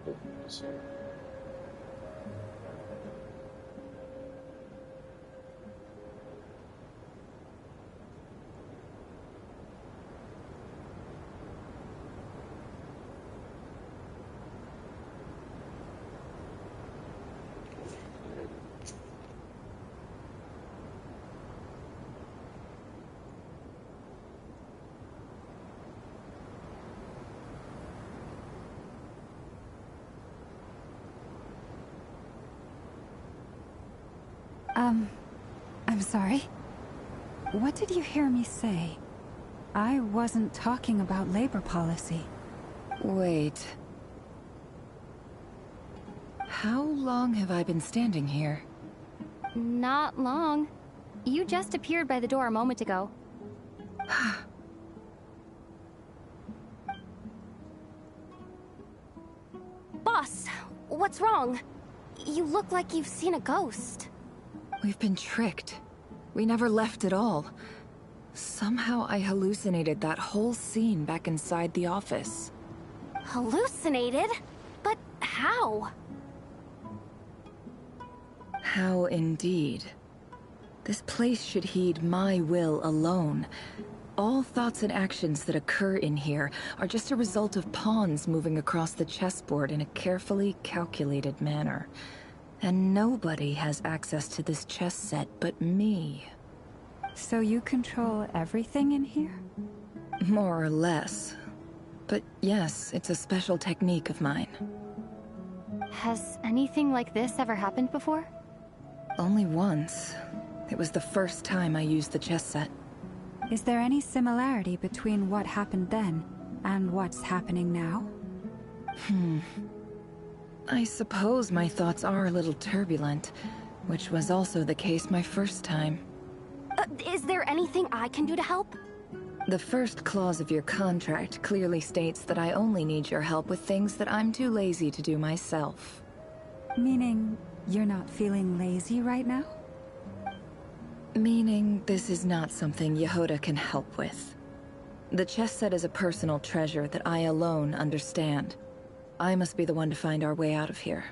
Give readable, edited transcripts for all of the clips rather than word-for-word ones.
Let's see. I'm sorry. What did you hear me say? I wasn't talking about labor policy. Wait. How long have I been standing here? Not long. You just appeared by the door a moment ago. Boss, what's wrong? You look like you've seen a ghost. We've been tricked. We never left at all. Somehow I hallucinated that whole scene back inside the office. Hallucinated? But how? How indeed. This place should heed my will alone. All thoughts and actions that occur in here are just a result of pawns moving across the chessboard in a carefully calculated manner. And nobody has access to this chess set but me. So you control everything in here? More or less. But yes, it's a special technique of mine. Has anything like this ever happened before? Only once. It was the first time I used the chess set. Is there any similarity between what happened then and what's happening now? I suppose my thoughts are a little turbulent, which was also the case my first time. Is there anything I can do to help? The first clause of your contract clearly states that I only need your help with things that I'm too lazy to do myself. Meaning, you're not feeling lazy right now? Meaning, this is not something Yehoda can help with. The chess set is a personal treasure that I alone understand. I must be the one to find our way out of here.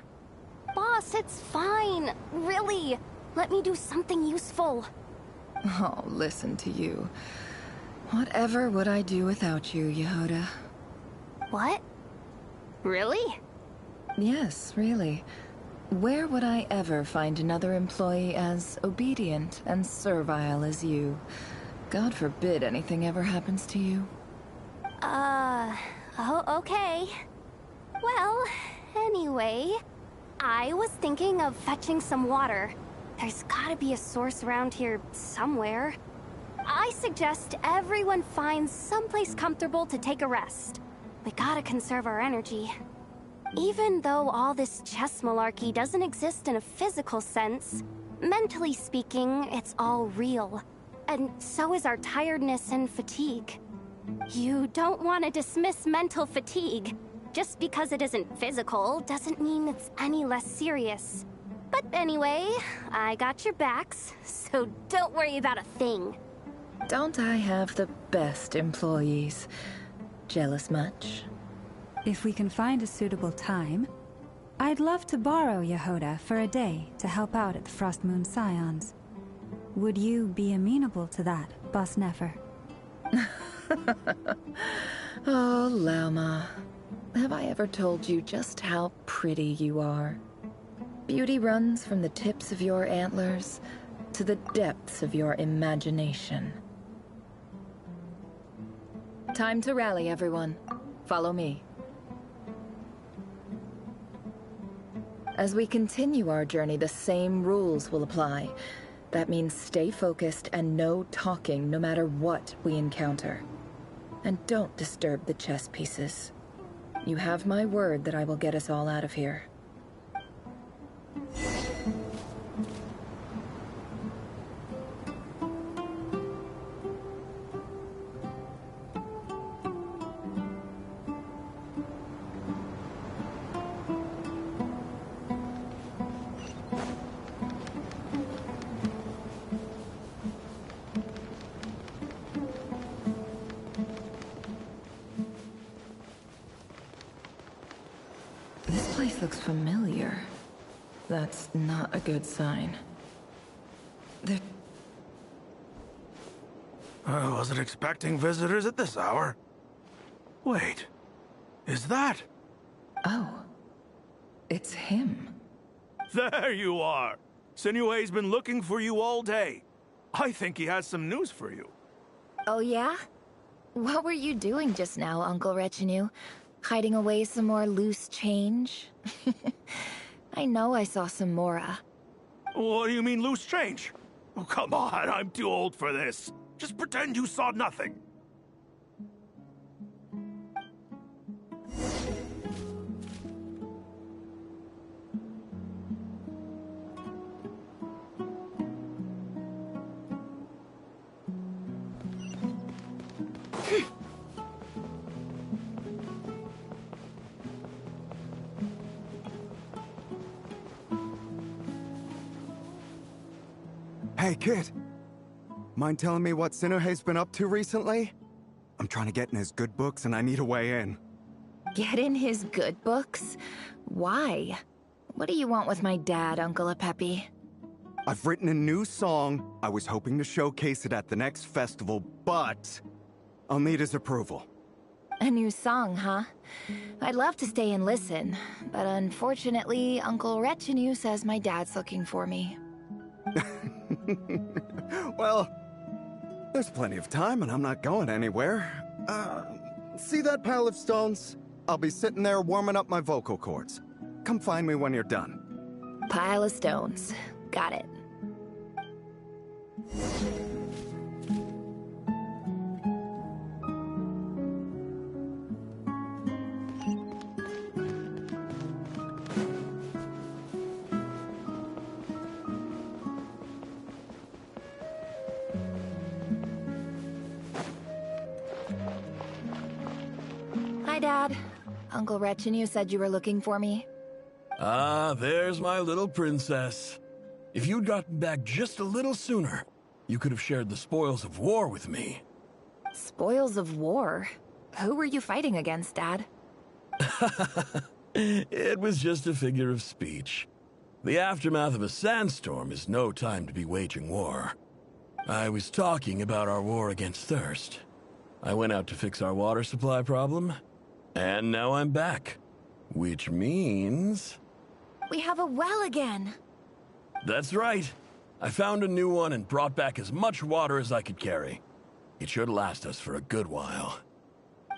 Boss, it's fine. Really. Let me do something useful. Oh, listen to you. Whatever would I do without you, Yehoda? What? Really? Yes, really. Where would I ever find another employee as obedient and servile as you? God forbid anything ever happens to you. Oh, okay. Well, anyway, I was thinking of fetching some water. There's gotta be a source around here somewhere. I suggest everyone finds someplace comfortable to take a rest. We gotta conserve our energy. Even though all this chess malarkey doesn't exist in a physical sense, mentally speaking, it's all real. And so is our tiredness and fatigue. You don't want to dismiss mental fatigue. Just because it isn't physical doesn't mean it's any less serious. But anyway, I got your backs, so don't worry about a thing. Don't I have the best employees? Jealous much? If we can find a suitable time, I'd love to borrow Yehoda for a day to help out at the Frost Moon Scions. Would you be amenable to that, Boss Nefer? Oh, Lauma. Have I ever told you just how pretty you are? Beauty runs from the tips of your antlers to the depths of your imagination. Time to rally, everyone. Follow me. As we continue our journey, the same rules will apply. That means stay focused and no talking no matter what we encounter. And don't disturb the chess pieces. You have my word that I will get us all out of here. This place looks familiar. That's not a good sign. There... I wasn't expecting visitors at this hour. Wait, is that? Oh, it's him. There you are! Sinue's been looking for you all day. I think he has some news for you. Oh yeah? What were you doing just now, Uncle Retinue? Hiding away some more loose change? I know I saw some Mora. What do you mean, loose change? Oh, come on, I'm too old for this. Just pretend you saw nothing. Hey, kid. Mind telling me what Sinuhe's been up to recently? I'm trying to get in his good books and I need a way in. Get in his good books? Why? What do you want with my dad, Uncle Apepi? I've written a new song. I was hoping to showcase it at the next festival, but I'll need his approval. A new song, huh? I'd love to stay and listen, but unfortunately, Uncle Retinue says my dad's looking for me. Well, there's plenty of time and I'm not going anywhere. See that pile of stones? I'll be sitting there warming up my vocal cords. Come find me when you're done. Pile of stones. Got it. Hi, Dad. Uncle Retinue said you were looking for me. Ah, there's my little princess. If you'd gotten back just a little sooner, you could have shared the spoils of war with me. Spoils of war? Who were you fighting against, Dad? It was just a figure of speech. The aftermath of a sandstorm is no time to be waging war. I was talking about our war against thirst. I went out to fix our water supply problem, and now I'm back. Which means... We have a well again! That's right. I found a new one and brought back as much water as I could carry. It should last us for a good while.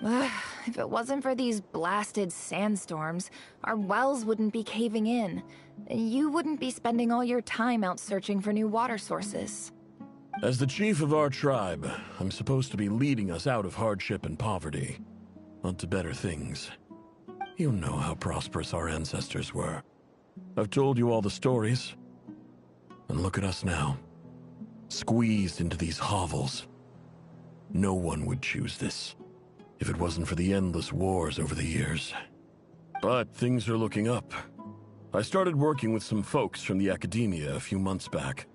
If it wasn't for these blasted sandstorms, our wells wouldn't be caving in. You wouldn't be spending all your time out searching for new water sources. As the chief of our tribe, I'm supposed to be leading us out of hardship and poverty, onto better things. You know how prosperous our ancestors were. I've told you all the stories. And look at us now, squeezed into these hovels. No one would choose this, if it wasn't for the endless wars over the years. But things are looking up. I started working with some folks from the academia a few months back.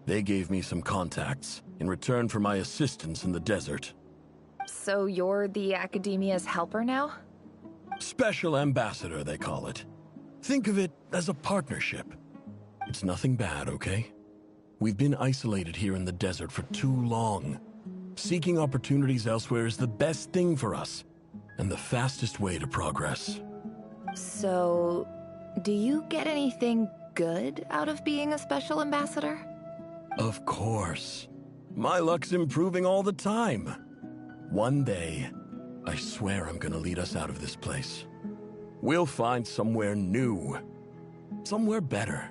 They gave me some contacts in return for my assistance in the desert. So you're the academia's helper now? Special ambassador, they call it. Think of it as a partnership. It's nothing bad, okay? We've been isolated here in the desert for too long. Seeking opportunities elsewhere is the best thing for us, and the fastest way to progress. So, do you get anything good out of being a special ambassador? Of course. My luck's improving all the time. One day, I swear I'm gonna lead us out of this place. We'll find somewhere new. Somewhere better.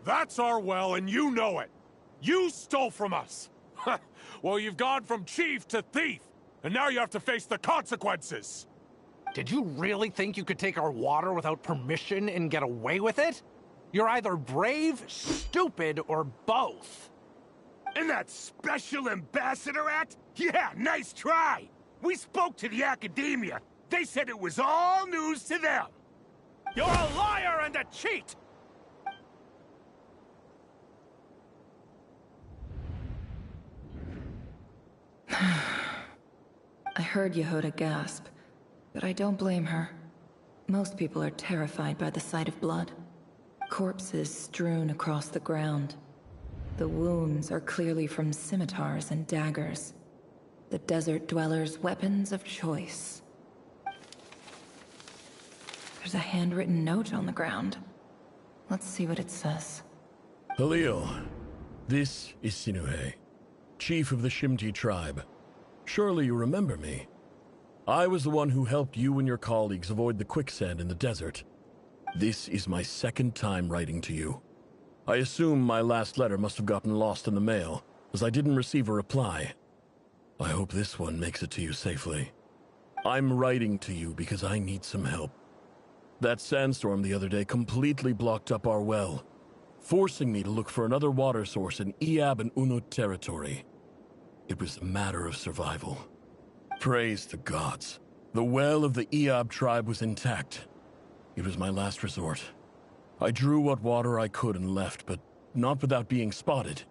That's our well, and you know it. You stole from us. Well, you've gone from chief to thief, and now you have to face the consequences. Did you really think you could take our water without permission and get away with it? You're either brave, stupid, or both. And that Special Ambassador Act? Yeah, nice try! We spoke to the Academia. They said it was all news to them. You're a liar and a cheat! I heard Yehoda gasp, but I don't blame her. Most people are terrified by the sight of blood. Corpses strewn across the ground. The wounds are clearly from scimitars and daggers. The desert dwellers' weapons of choice. There's a handwritten note on the ground. Let's see what it says. Halil, this is Sinuhe, chief of the Shimti tribe. Surely you remember me. I was the one who helped you and your colleagues avoid the quicksand in the desert. This is my second time writing to you. I assume my last letter must have gotten lost in the mail, as I didn't receive a reply. I hope this one makes it to you safely. I'm writing to you because I need some help. That sandstorm the other day completely blocked up our well, forcing me to look for another water source in Iab and Unut territory. It was a matter of survival. Praise the gods. The well of the Iab tribe was intact. It was my last resort. I drew what water I could and left, but not without being spotted.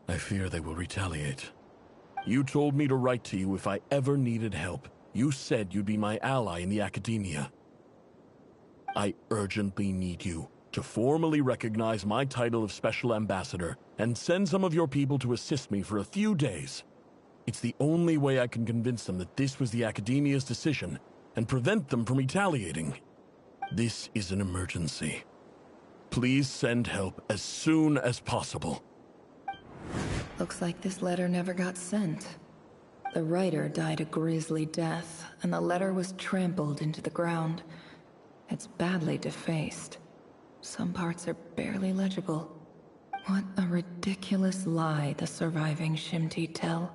I fear they will retaliate. You told me to write to you if I ever needed help. You said you'd be my ally in the Academia. I urgently need you to formally recognize my title of Special Ambassador and send some of your people to assist me for a few days. It's the only way I can convince them that this was the Academia's decision and prevent them from retaliating. This is an emergency. Please send help as soon as possible. Looks like this letter never got sent. The writer died a grisly death, and the letter was trampled into the ground. It's badly defaced. Some parts are barely legible. What a ridiculous lie the surviving Shimti tell.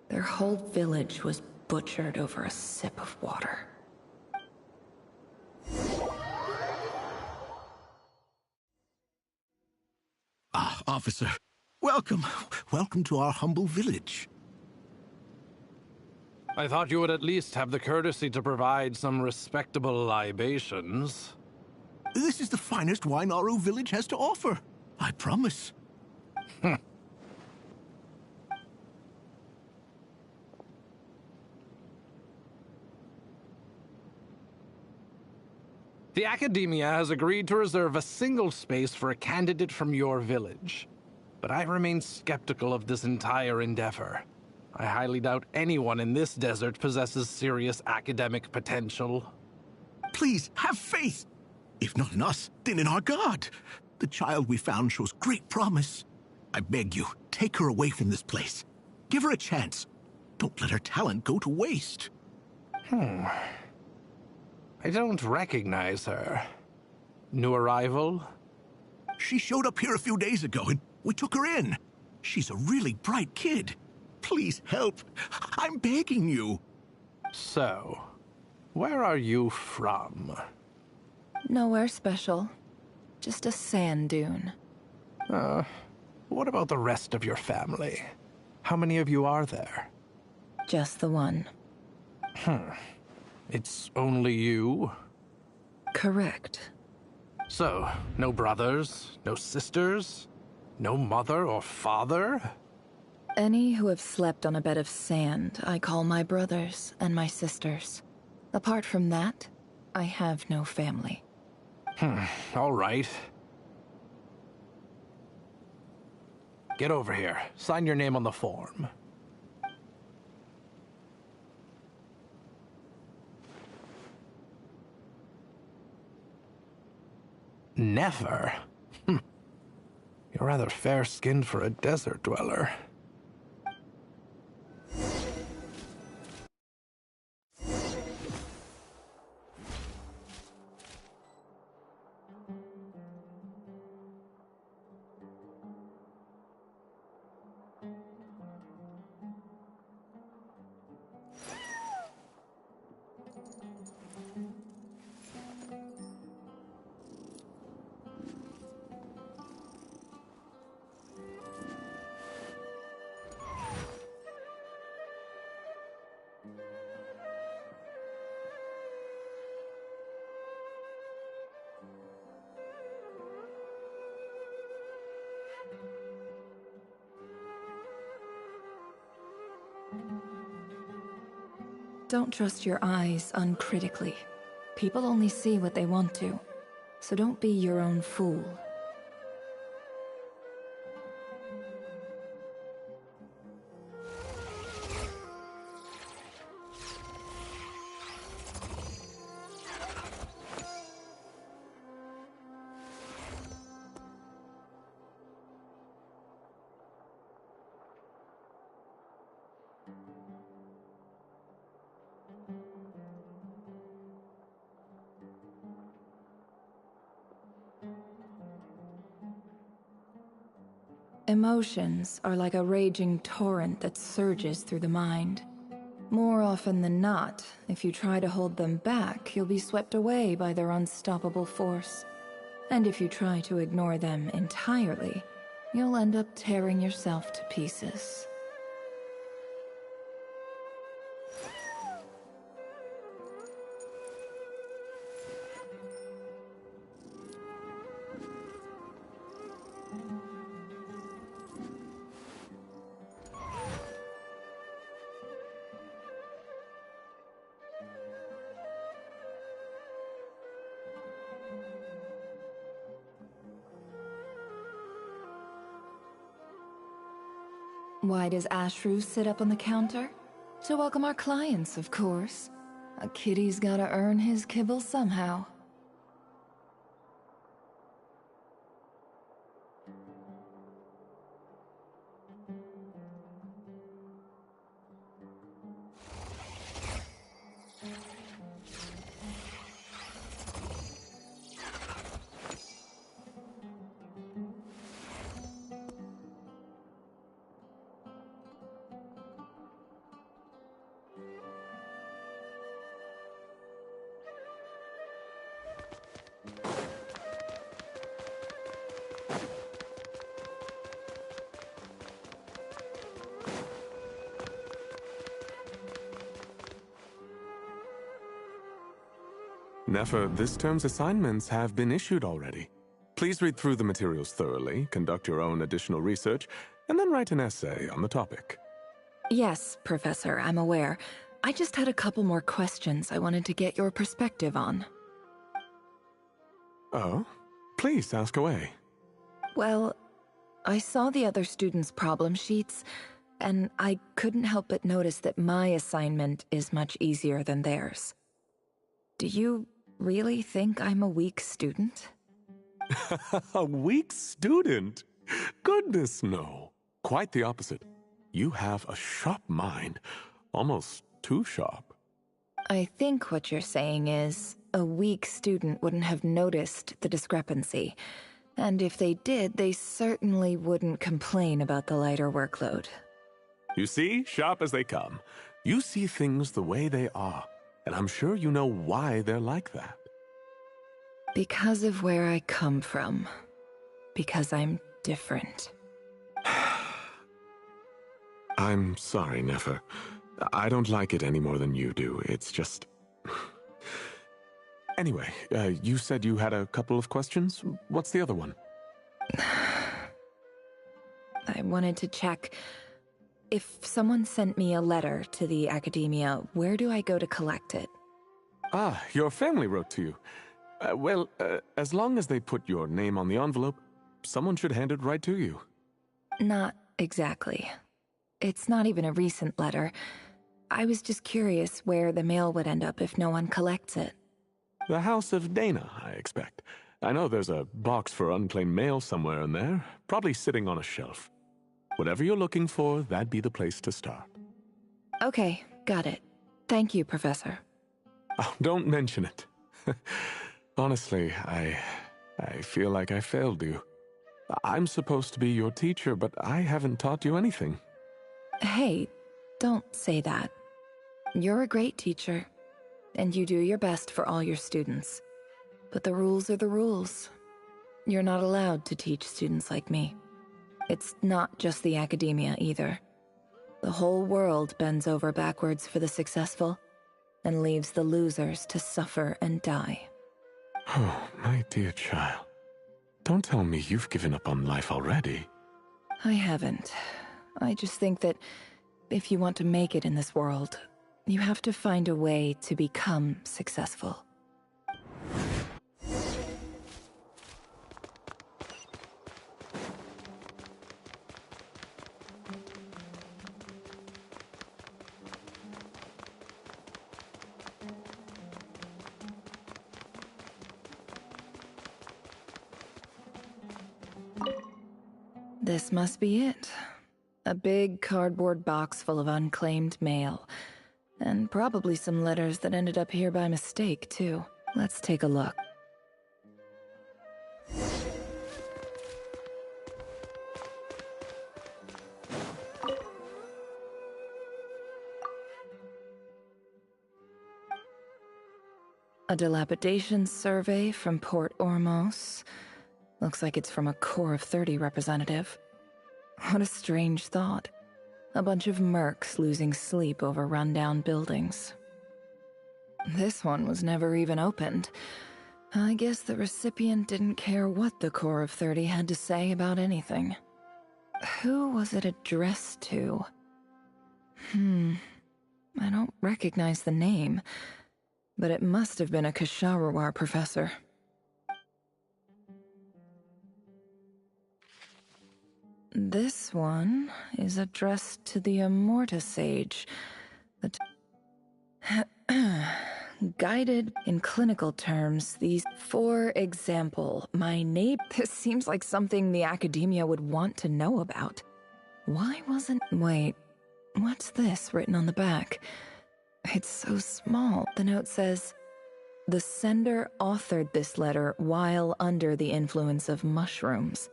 Their whole village was butchered over a sip of water. Ah, officer. Welcome. Welcome to our humble village. I thought you would at least have the courtesy to provide some respectable libations. This is the finest wine Aru village has to offer. I promise. The Academia has agreed to reserve a single space for a candidate from your village. But I remain skeptical of this entire endeavor. I highly doubt anyone in this desert possesses serious academic potential. Please, have faith. If not in us, then in our god. The child we found shows great promise. I beg you, take her away from this place. Give her a chance. Don't let her talent go to waste. I don't recognize her. New arrival? She showed up here a few days ago, and we took her in. She's a really bright kid. Please help. I'm begging you. So, where are you from? Nowhere special. Just a sand dune. What about the rest of your family? How many of you are there? Just the one. It's only you? Correct. So, no brothers, no sisters, no mother or father? Any who have slept on a bed of sand, I call my brothers and my sisters. Apart from that, I have no family. All right. Get over here. Sign your name on the form. Never? You're rather fair-skinned for a desert dweller. Don't trust your eyes uncritically. People only see what they want to, so don't be your own fool. Emotions are like a raging torrent that surges through the mind. More often than not, if you try to hold them back, you'll be swept away by their unstoppable force. And if you try to ignore them entirely, you'll end up tearing yourself to pieces. Why does Ashru sit up on the counter? To welcome our clients, of course. A kitty's gotta earn his kibble somehow. Nefer, this term's assignments have been issued already. Please read through the materials thoroughly, conduct your own additional research, and then write an essay on the topic. Yes, Professor, I'm aware. I just had a couple more questions I wanted to get your perspective on. Oh? Please ask away. Well, I saw the other students' problem sheets, and I couldn't help but notice that my assignment is much easier than theirs. Do you really think I'm a weak student? A weak student? Goodness, no. Quite the opposite. You have a sharp mind. Almost too sharp. I think what you're saying is, a weak student wouldn't have noticed the discrepancy. And if they did, they certainly wouldn't complain about the lighter workload. You see, sharp as they come. You see things the way they are. And I'm sure you know why they're like that. Because of where I come from. Because I'm different. I'm sorry, Nefer. I don't like it any more than you do. It's just... Anyway, you said you had a couple of questions. What's the other one? I wanted to check... If someone sent me a letter to the academia, where do I go to collect it? Ah, your family wrote to you. Well, as long as they put your name on the envelope, someone should hand it right to you. Not exactly. It's not even a recent letter. I was just curious where the mail would end up if no one collects it. The House of Dana, I expect. I know there's a box for unclaimed mail somewhere in there, probably sitting on a shelf. Whatever you're looking for, that'd be the place to start. Okay, got it. Thank you, Professor. Oh, don't mention it. Honestly, I feel like I failed you. I'm supposed to be your teacher, but I haven't taught you anything. Hey, don't say that. You're a great teacher, and you do your best for all your students. But the rules are the rules. You're not allowed to teach students like me. It's not just the academia, either. The whole world bends over backwards for the successful, and leaves the losers to suffer and die. Oh, my dear child. Don't tell me you've given up on life already. I haven't. I just think that if you want to make it in this world, you have to find a way to become successful. This must be it. A big cardboard box full of unclaimed mail. And probably some letters that ended up here by mistake, too. Let's take a look. A dilapidation survey from Port Ormos. Looks like it's from a Core of 30 representative. What a strange thought. A bunch of mercs losing sleep over rundown buildings. This one was never even opened. I guess the recipient didn't care what the Core of 30 had to say about anything. Who was it addressed to? I don't recognize the name, but it must have been a Ksharawar professor. This one is addressed to the Immorta Sage. Guided in clinical terms, these... For example, my neighbor... This seems like something the academia would want to know about. Why wasn't... Wait, what's this written on the back? It's so small. The note says, "The sender authored this letter while under the influence of mushrooms.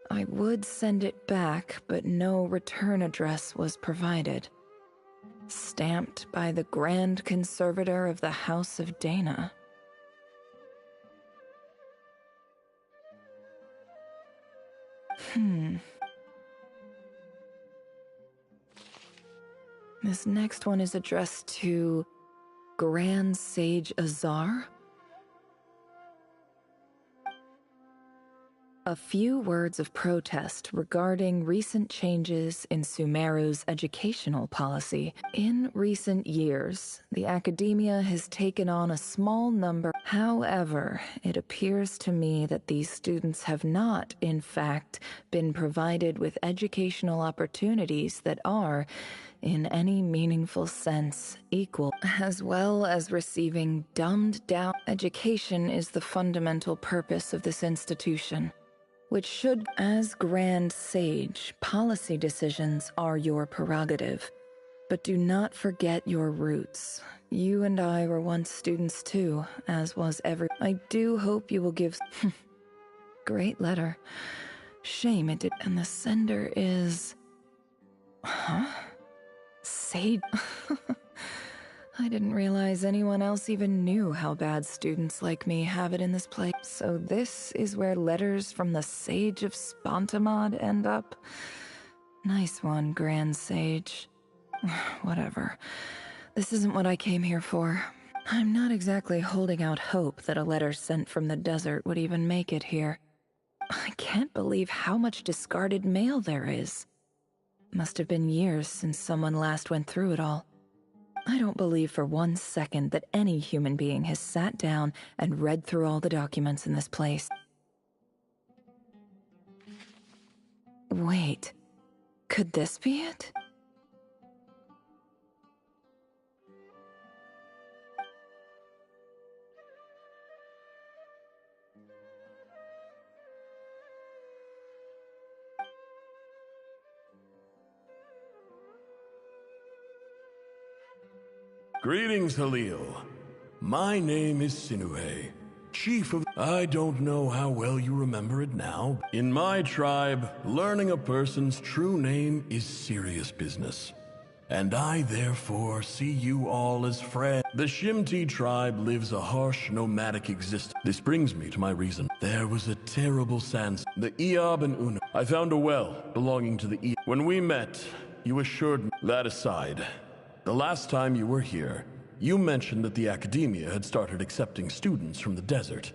I would send it back, but no return address was provided. Stamped by the Grand Conservator of the House of Dana." This next one is addressed to Grand Sage Azar? A few words of protest regarding recent changes in Sumeru's educational policy. In recent years, the academia has taken on a small number. However, it appears to me that these students have not, in fact, been provided with educational opportunities that are, in any meaningful sense, equal, as well as receiving dumbed-down. Education is the fundamental purpose of this institution, which should, as Grand Sage, policy decisions are your prerogative. But do not forget your roots. You and I were once students too, as was every... I do hope you will give... Great letter. Shame it did... And the sender is... Huh? Sage... I didn't realize anyone else even knew how bad students like me have it in this place. So this is where letters from the Sage of Spontamod end up? Nice one, Grand Sage. Whatever. This isn't what I came here for. I'm not exactly holding out hope that a letter sent from the desert would even make it here. I can't believe how much discarded mail there is. Must have been years since someone last went through it all. I don't believe for 1 second that any human being has sat down and read through all the documents in this place. Wait, could this be it? Greetings, Halil. My name is Sinuhe, chief of... I don't know how well you remember it now. In my tribe, learning a person's true name is serious business. And I therefore see you all as friends. The Shimti tribe lives a harsh, nomadic existence. This brings me to my reason. There was a terrible sandstorm. The Eob and Una. I found a well belonging to the Eob. When we met, You assured me. That aside, the last time you were here, you mentioned that the Academia had started accepting students from the desert.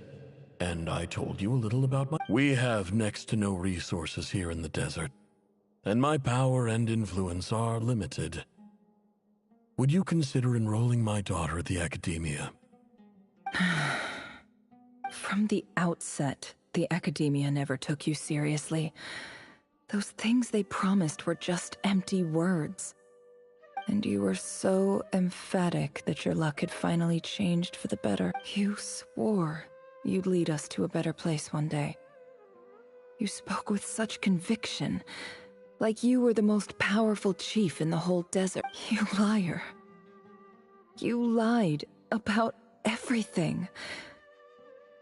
And I told you a little about my... We have next to no resources here in the desert, and my power and influence are limited. Would you consider enrolling my daughter at the Academia? From the outset, the Academia never took you seriously. Those things they promised were just empty words. And you were so emphatic that your luck had finally changed for the better. You swore you'd lead us to a better place one day. You spoke with such conviction, like you were the most powerful chief in the whole desert. You liar. You lied about everything.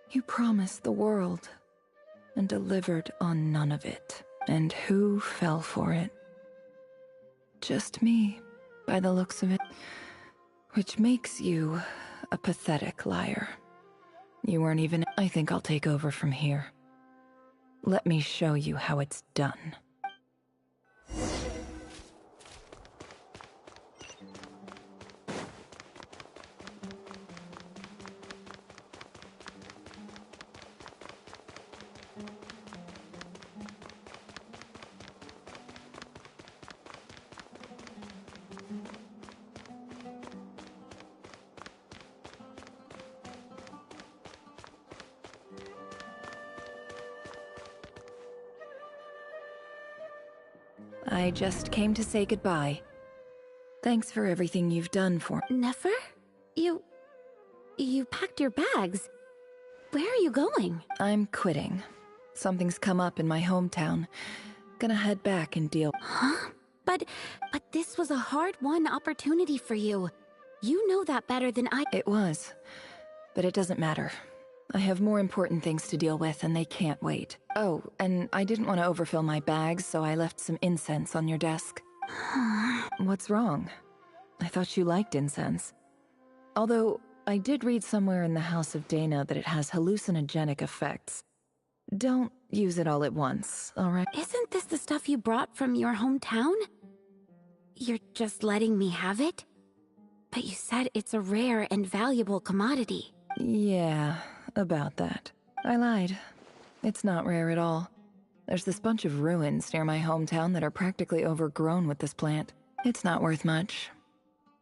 You promised the world and delivered on none of it. And who fell for it? Just me, by the looks of it. Which makes you a pathetic liar. You weren't even... I think I'll take over from here. Let me show you how it's done. I just came to say goodbye. Thanks for everything you've done for... Nefer? You packed your bags. Where are you going? I'm quitting. Something's come up in my hometown. Gonna head back and deal... Huh? But this was a hard-won opportunity for you. You know that better than I... It was. But it doesn't matter. I have more important things to deal with, and they can't wait. Oh, and I didn't want to overfill my bags, so I left some incense on your desk. What's wrong? I thought you liked incense. Although, I did read somewhere in the House of Dana that it has hallucinogenic effects. Don't use it all at once, alright? Isn't this the stuff you brought from your hometown? You're just letting me have it? But you said it's a rare and valuable commodity. Yeah, about that. I lied. It's not rare at all. There's this bunch of ruins near my hometown that are practically overgrown with this plant. It's not worth much.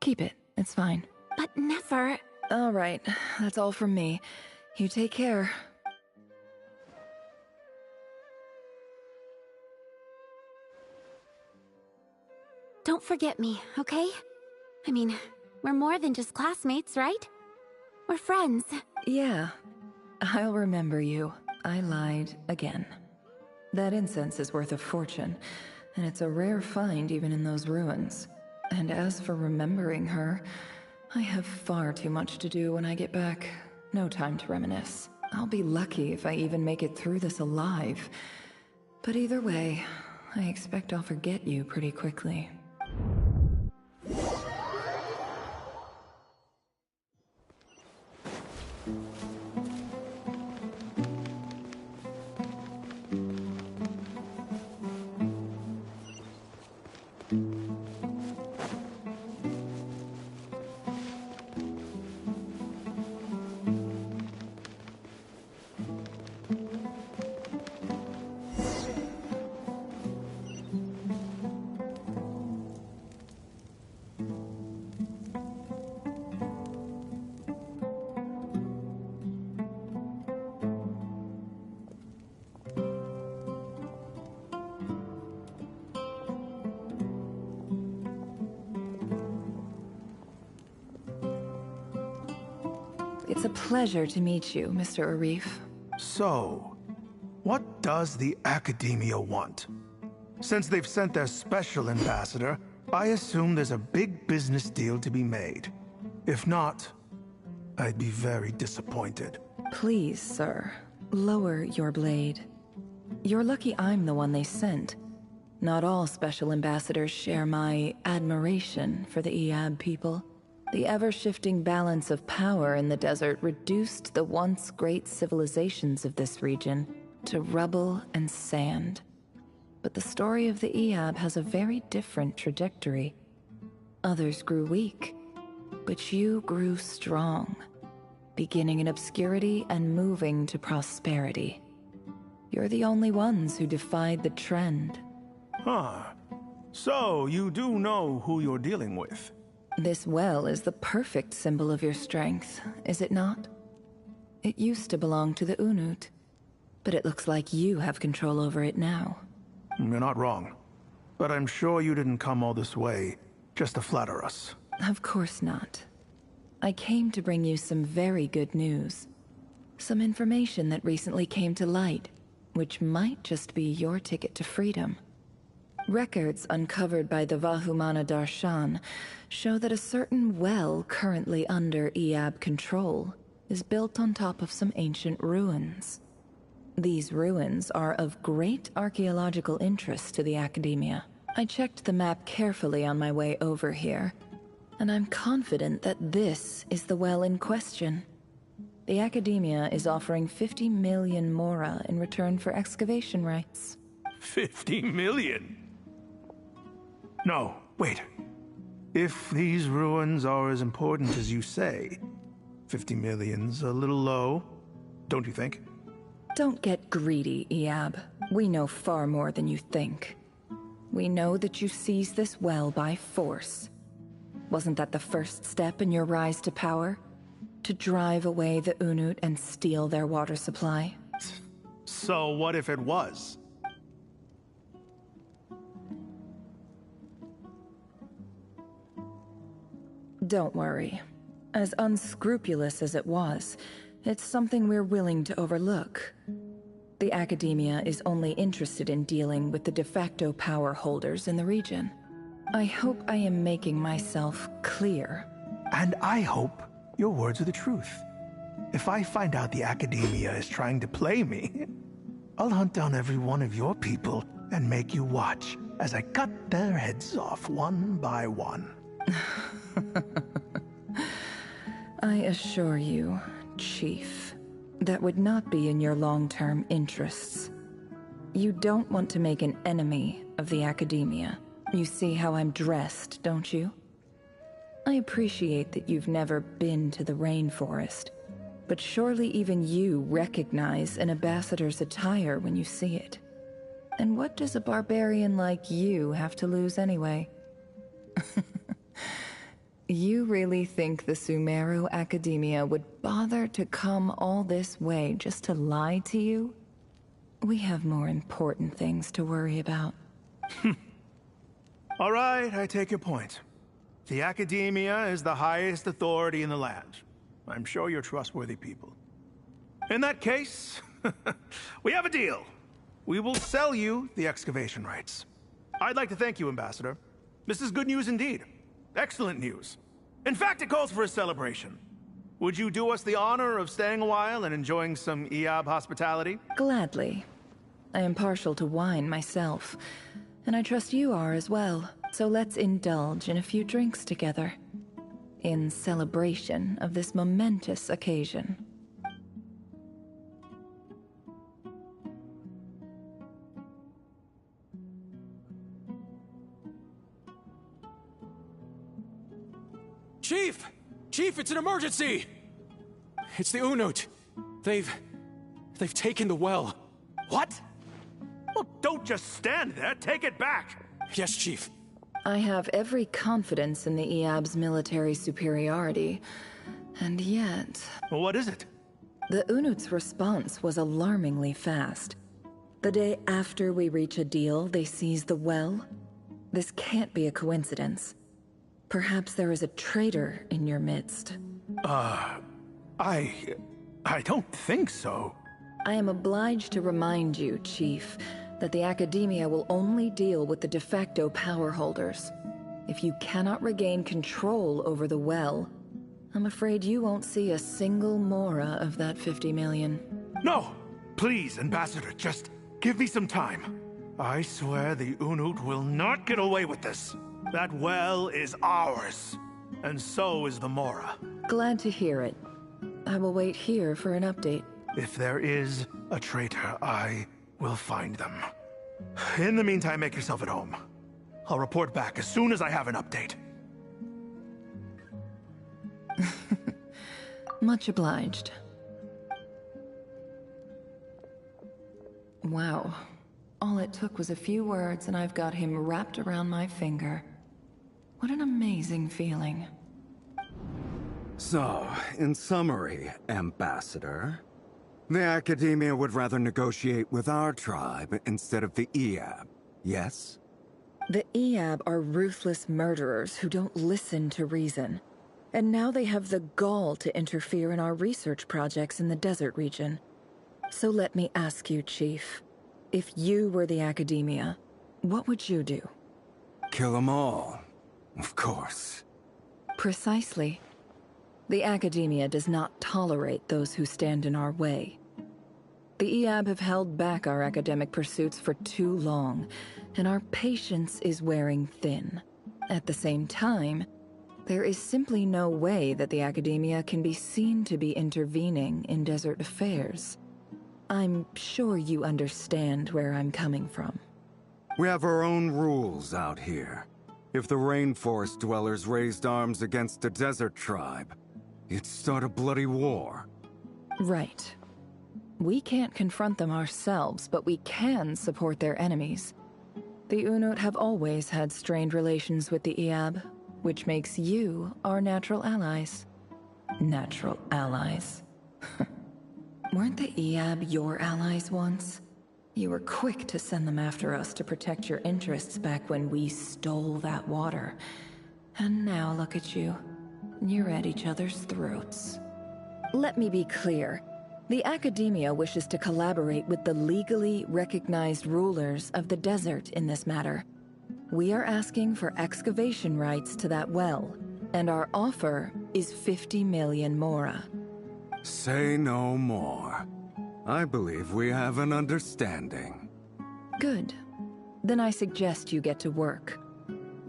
Keep it. It's fine. But Nefer... All right. That's all from me. You take care. Don't forget me, okay? I mean, we're more than just classmates, right? We're friends. Yeah. I'll remember you. I lied again. That incense is worth a fortune, and it's a rare find even in those ruins. And as for remembering her, I have far too much to do when I get back. No time to reminisce. I'll be lucky if I even make it through this alive. But either way, I expect I'll forget you pretty quickly. It's a pleasure to meet you, Mr. Arif. So, what does the Academia want? Since they've sent their special ambassador, I assume there's a big business deal to be made. If not, I'd be very disappointed. Please, sir, lower your blade. You're lucky I'm the one they sent. Not all special ambassadors share my admiration for the Iab people. The ever-shifting balance of power in the desert reduced the once great civilizations of this region to rubble and sand. but the story of the Eab has a very different trajectory. Others grew weak, but you grew strong, beginning in obscurity and moving to prosperity. You're the only ones who defied the trend. Huh. So, you do know who you're dealing with? This well is the perfect symbol of your strength, is it not? It used to belong to the Unut, but it looks like you have control over it now. You're not wrong. But I'm sure you didn't come all this way just to flatter us. Of course not. I came to bring you some very good news. Some information that recently came to light, which might just be your ticket to freedom. Records uncovered by the Vahumana Darshan show that a certain well currently under Eab control is built on top of some ancient ruins. These ruins are of great archaeological interest to the Academia. I checked the map carefully on my way over here, and I'm confident that this is the well in question. The Academia is offering 50 million mora in return for excavation rights. 50 million? No, wait. If these ruins are as important as you say, 50 million's a little low, don't you think? Don't get greedy, Eab. We know far more than you think. We know that you seized this well by force. Wasn't that the first step in your rise to power? To drive away the Unut and steal their water supply? So what if it was? Don't worry. As unscrupulous as it was, it's something we're willing to overlook. The Academia is only interested in dealing with the de facto power holders in the region. I hope I am making myself clear. And I hope your words are the truth. If I find out the Academia is trying to play me, I'll hunt down every one of your people and make you watch as I cut their heads off one by one. I assure you, Chief, that would not be in your long-term interests. You don't want to make an enemy of the Academia. You see how I'm dressed, don't you? I appreciate that you've never been to the rainforest, but surely even you recognize an ambassador's attire when you see it. And what does a barbarian like you have to lose anyway? You really think the Sumeru Academia would bother to come all this way just to lie to you? We have more important things to worry about. All right, I take your point. The Academia is the highest authority in the land. I'm sure you're trustworthy people. In that case, we have a deal. We will sell you the excavation rights. I'd like to thank you, Ambassador. This is good news indeed. Excellent news. In fact, it calls for a celebration. Would you do us the honor of staying a while and enjoying some Eab hospitality? Gladly. I am partial to wine myself, and I trust you are as well. So let's indulge in a few drinks together, in celebration of this momentous occasion. Chief! Chief, it's an emergency! It's the Unut. They've taken the well. What? Well, don't just stand there. Take it back. Yes, Chief. I have every confidence in the Eab's military superiority, and yet... What is it? The Unut's response was alarmingly fast. The day after we reach a deal, they seize the well. This can't be a coincidence. Perhaps there is a traitor in your midst. I don't think so. I am obliged to remind you, Chief, that the Academia will only deal with the de facto power holders. If you cannot regain control over the well, I'm afraid you won't see a single mora of that 50 million. No! Please, Ambassador, just give me some time. I swear the Unut will not get away with this. That well is ours, and so is the mora. Glad to hear it. I will wait here for an update. If there is a traitor, I will find them. In the meantime, make yourself at home. I'll report back as soon as I have an update. Much obliged. Wow. All it took was a few words and I've got him wrapped around my finger. What an amazing feeling. So, in summary, Ambassador, the Academia would rather negotiate with our tribe instead of the Eab, yes? The Eab are ruthless murderers who don't listen to reason. And now they have the gall to interfere in our research projects in the desert region. So let me ask you, Chief. If you were the Academia, what would you do? Kill them all, of course. Precisely. The Academia does not tolerate those who stand in our way. The Eab have held back our academic pursuits for too long, and our patience is wearing thin. At the same time, there is simply no way that the Academia can be seen to be intervening in desert affairs. I'm sure you understand where I'm coming from. We have our own rules out here. If the rainforest dwellers raised arms against a desert tribe, it'd start a bloody war. Right. We can't confront them ourselves, but we can support their enemies. The Unut have always had strained relations with the Eab, which makes you our natural allies. Natural allies. Weren't the Eab your allies once? You were quick to send them after us to protect your interests back when we stole that water. And now look at you. You're at each other's throats. Let me be clear. The Academia wishes to collaborate with the legally recognized rulers of the desert in this matter. We are asking for excavation rights to that well, and our offer is 50 million mora. Say no more. I believe we have an understanding. Good. Then I suggest you get to work.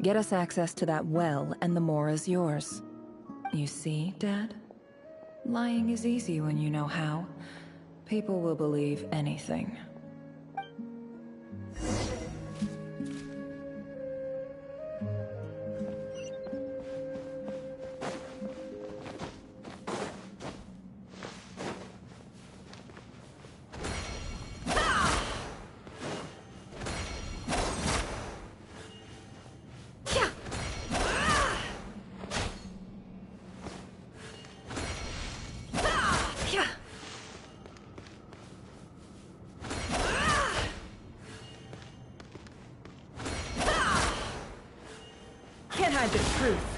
Get us access to that well, and the mora's yours. You see, Dad? Lying is easy when you know how. People will believe anything. Can't hide the truth.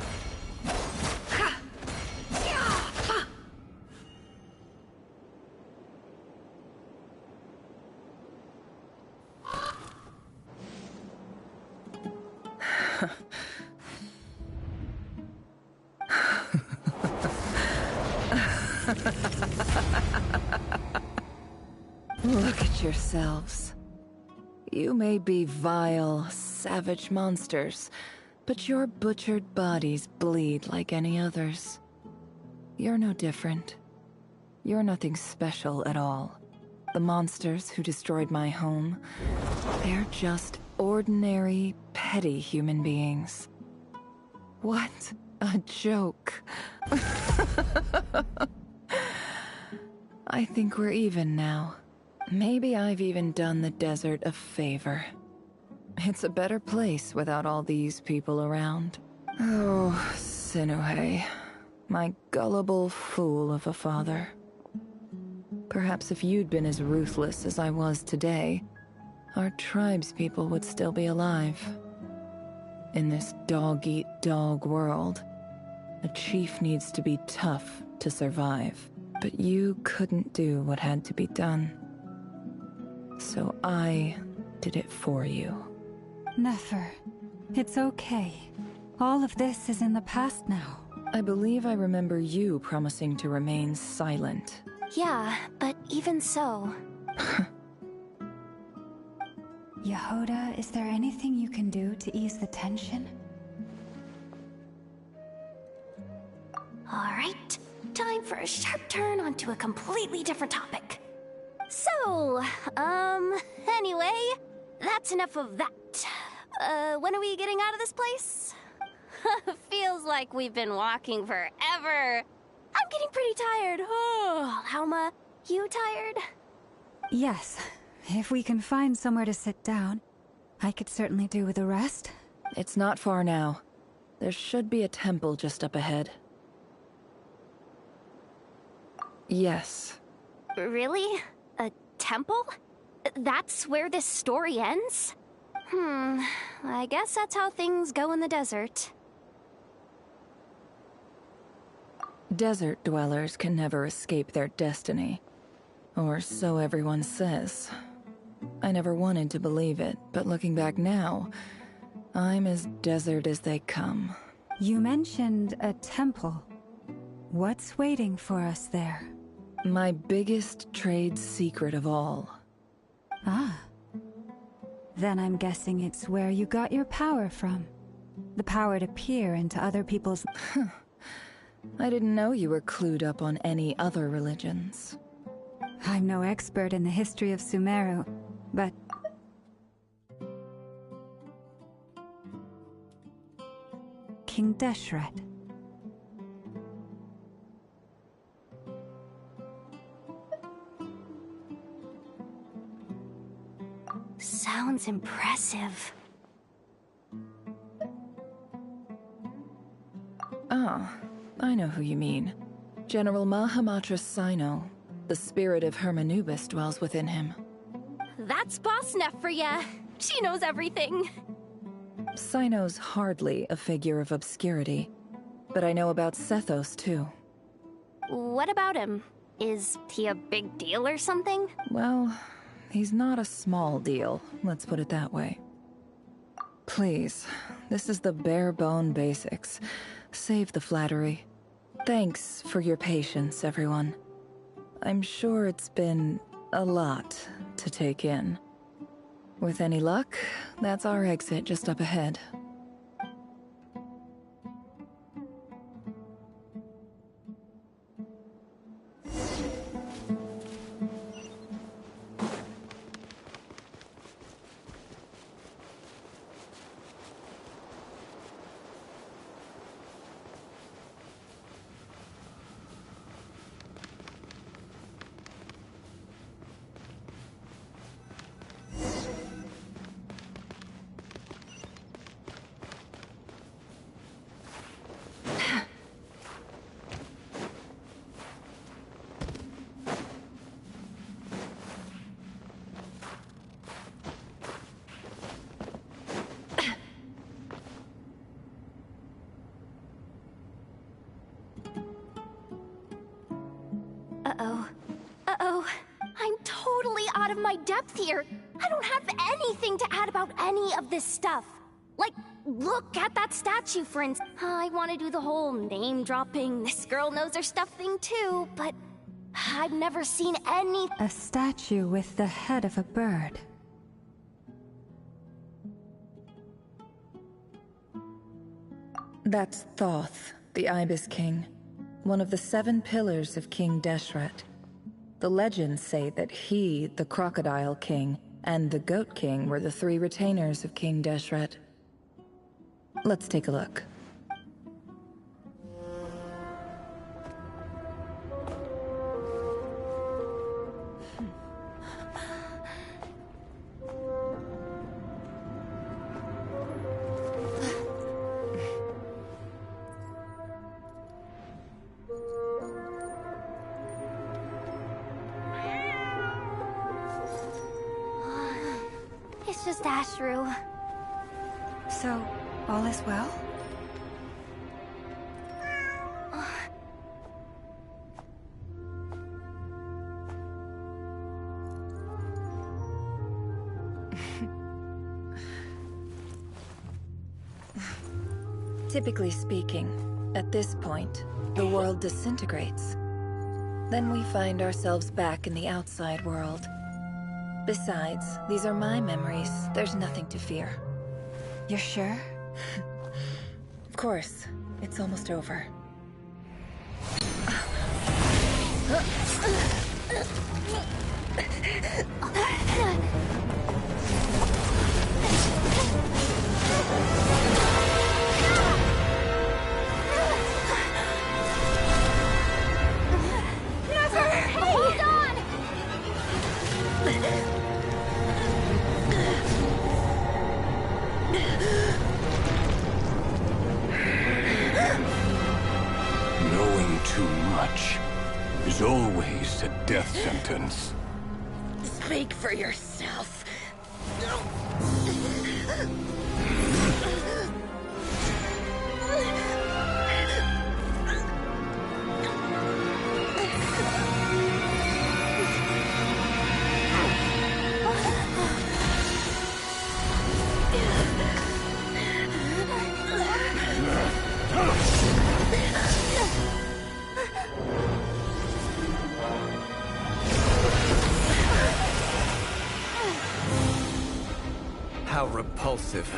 Look at yourselves. You may be vile, savage monsters, but your butchered bodies bleed like any others. You're no different. You're nothing special at all. The monsters who destroyed my home, they're just ordinary, petty human beings. What a joke. I think we're even now. Maybe I've even done the desert a favor. It's a better place without all these people around. Oh, Sinuhe, my gullible fool of a father. Perhaps if you'd been as ruthless as I was today, our tribespeople would still be alive. In this dog-eat-dog world, a chief needs to be tough to survive. But you couldn't do what had to be done. So I did it for you. Nefer, it's okay. All of this is in the past now. I believe I remember you promising to remain silent. Yeah, but even so... Yehoda, is there anything you can do to ease the tension? Alright, time for a sharp turn onto a completely different topic. So, anyway, that's enough of that. When are we getting out of this place? Feels like we've been walking forever. I'm getting pretty tired. Oh, Halma, you tired? Yes. If we can find somewhere to sit down, I could certainly do with a rest. It's not far now. There should be a temple just up ahead. Yes. Really? A temple? That's where this story ends? I guess that's how things go in the desert. Desert dwellers can never escape their destiny. Or so everyone says. I never wanted to believe it, but looking back now, I'm as desert as they come. You mentioned a temple. What's waiting for us there? My biggest trade secret of all. Ah. Then I'm guessing it's where you got your power from. The power to peer into other people's... I didn't know you were clued up on any other religions. I'm no expert in the history of Sumeru, but... King Deshret. Sounds impressive. Ah, I know who you mean. General Mahamatra Sino. The spirit of Hermanubis dwells within him. That's Boss Neff for ya. She knows everything. Sino's hardly a figure of obscurity, but I know about Sethos too. What about him? Is he a big deal or something? Well, he's not a small deal, let's put it that way. Please, this is the bare-bone basics. Save the flattery. Thanks for your patience, everyone. I'm sure it's been a lot to take in. With any luck, that's our exit just up ahead. Uh-oh. I'm totally out of my depth here. I don't have anything to add about any of this stuff. Like, look at that statue, for instance. I want to do the whole name-dropping, this girl knows her stuff thing too, but I've never seen any... A statue with the head of a bird. That's Thoth, the Ibis King, one of the 7 pillars of King Deshret. The legends say that he, the Crocodile King, and the Goat King were the 3 retainers of King Deshret. Let's take a look. It's just Ashru. So, all is well? Typically speaking, at this point, the world disintegrates. Then we find ourselves back in the outside world. Besides, these are my memories. There's nothing to fear. You're sure? Of course. It's almost over. Hold on! Knowing too much is always a death sentence. Speak for yourself. How repulsive.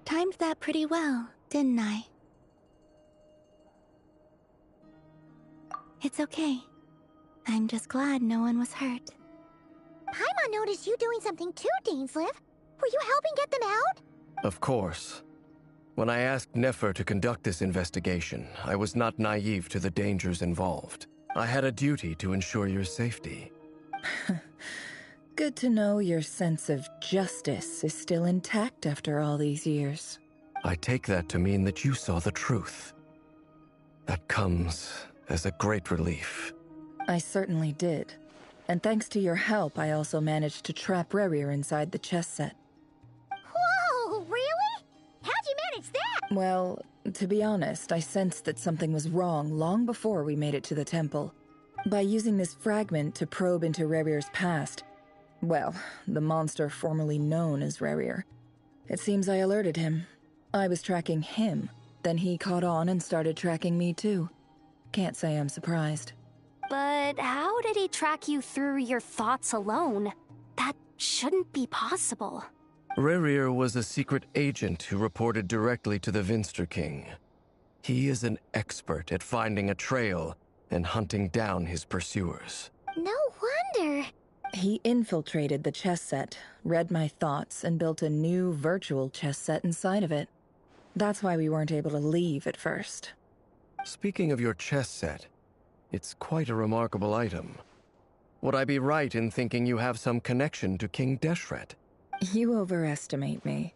Timed that pretty well, didn't I? It's okay. I'm just glad no one was hurt. Paimon noticed you doing something too, Dainsleif. Were you helping get them out? Of course. When I asked Nefer to conduct this investigation, I was not naive to the dangers involved. I had a duty to ensure your safety. Good to know your sense of justice is still intact after all these years. I take that to mean that you saw the truth. That comes as a great relief. I certainly did. And thanks to your help, I also managed to trap Rerir inside the chess set. Whoa, really? How'd you manage that? Well, to be honest, I sensed that something was wrong long before we made it to the temple. By using this fragment to probe into Rerir's past, well, the monster formerly known as Rerir, it seems I alerted him. I was tracking him, then he caught on and started tracking me too. Can't say I'm surprised. But how did he track you through your thoughts alone? That shouldn't be possible. Rerir was a secret agent who reported directly to the Vinster King. He is an expert at finding a trail and hunting down his pursuers. No wonder. He infiltrated the chess set, read my thoughts, and built a new virtual chess set inside of it. That's why we weren't able to leave at first. Speaking of your chess set, it's quite a remarkable item. Would I be right in thinking you have some connection to King Deshret? You overestimate me.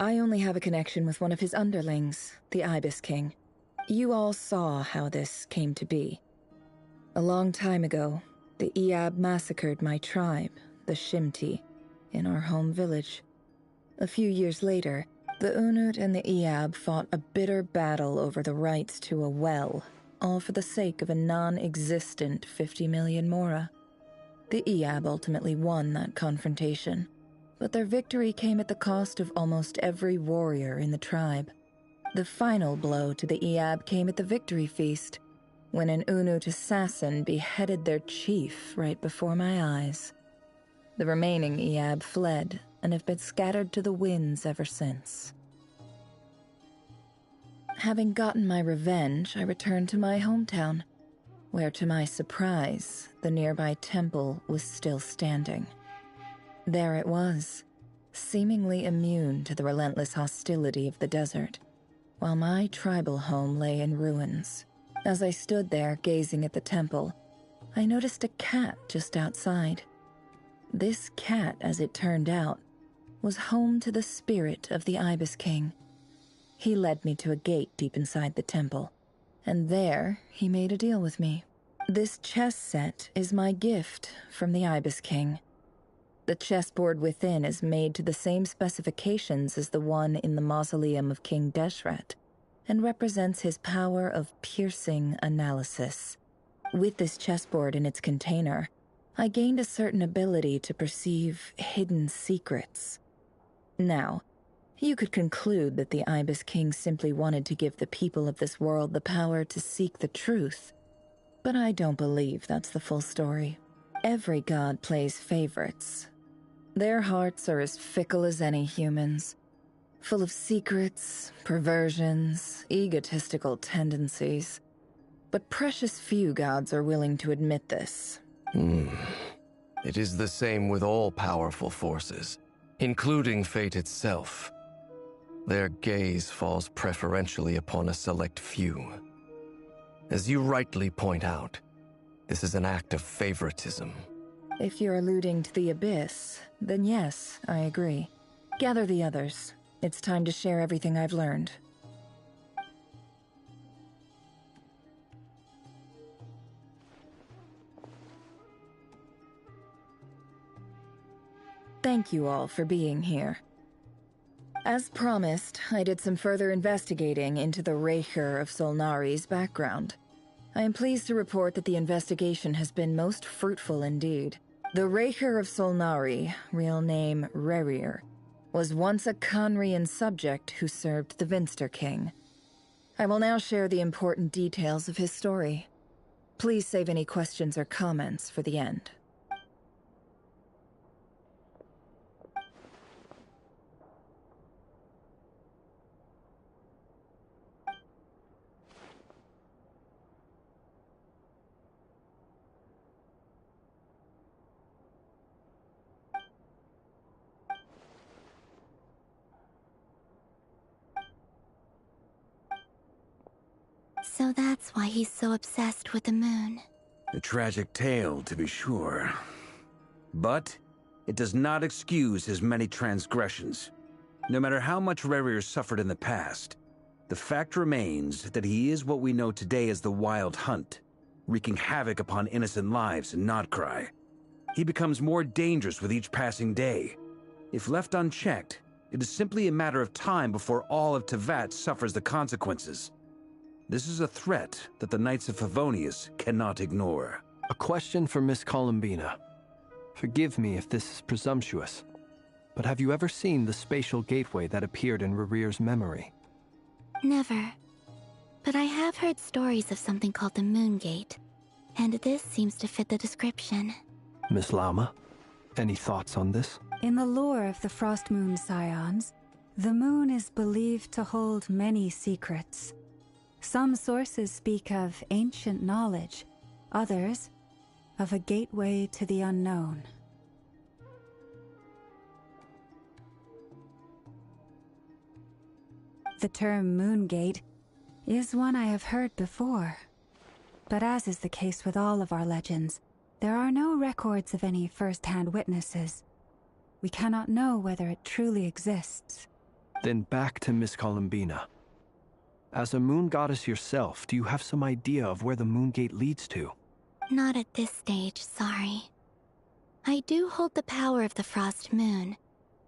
I only have a connection with one of his underlings, the Ibis King. You all saw how this came to be. A long time ago, the Eab massacred my tribe, the Shimti, in our home village. A few years later, the Unut and the Eab fought a bitter battle over the rights to a well, all for the sake of a non-existent 50 million mora. The Eab ultimately won that confrontation, but their victory came at the cost of almost every warrior in the tribe. The final blow to the Eab came at the victory feast, when an Unut assassin beheaded their chief right before my eyes. The remaining Eab fled and have been scattered to the winds ever since. Having gotten my revenge, I returned to my hometown, where to my surprise, the nearby temple was still standing. There it was, seemingly immune to the relentless hostility of the desert, while my tribal home lay in ruins. As I stood there gazing at the temple, I noticed a cat just outside. This cat, as it turned out, was home to the spirit of the Ibis King. He led me to a gate deep inside the temple, and there he made a deal with me. This chess set is my gift from the Ibis King. The chessboard within is made to the same specifications as the one in the mausoleum of King Deshret, and represents his power of piercing analysis. With this chessboard in its container, I gained a certain ability to perceive hidden secrets. Now, you could conclude that the Ibis King simply wanted to give the people of this world the power to seek the truth, but I don't believe that's the full story. Every god plays favorites. Their hearts are as fickle as any human's, full of secrets, perversions, egotistical tendencies. But precious few gods are willing to admit this. It is the same with all powerful forces, including fate itself. Their gaze falls preferentially upon a select few. As you rightly point out, this is an act of favoritism. If you're alluding to the Abyss, then yes, I agree. Gather the others. It's time to share everything I've learned. Thank you all for being here. As promised, I did some further investigating into the Reicher of Solnari's background. I am pleased to report that the investigation has been most fruitful indeed. The Reicher of Solnari, real name Rerir, was once a Khanrian subject who served the Vinster King. I will now share the important details of his story. Please save any questions or comments for the end. So that's why he's so obsessed with the moon. A tragic tale, to be sure. But it does not excuse his many transgressions. No matter how much Rerir suffered in the past, the fact remains that he is what we know today as the Wild Hunt, wreaking havoc upon innocent lives in Notcry. He becomes more dangerous with each passing day. If left unchecked, it is simply a matter of time before all of Tevat suffers the consequences. This is a threat that the Knights of Favonius cannot ignore. A question for Miss Columbina. Forgive me if this is presumptuous, but have you ever seen the spatial gateway that appeared in Rerir's memory? Never. But I have heard stories of something called the Moon Gate, and this seems to fit the description. Miss Lama, any thoughts on this? In the lore of the Frost Moon Scions, the moon is believed to hold many secrets. Some sources speak of ancient knowledge, others of a gateway to the unknown. The term Moongate is one I have heard before, but as is the case with all of our legends, there are no records of any first-hand witnesses. We cannot know whether it truly exists. Then back to Miss Columbina. As a moon goddess yourself, do you have some idea of where the Moongate leads to? Not at this stage, sorry. I do hold the power of the Frost Moon,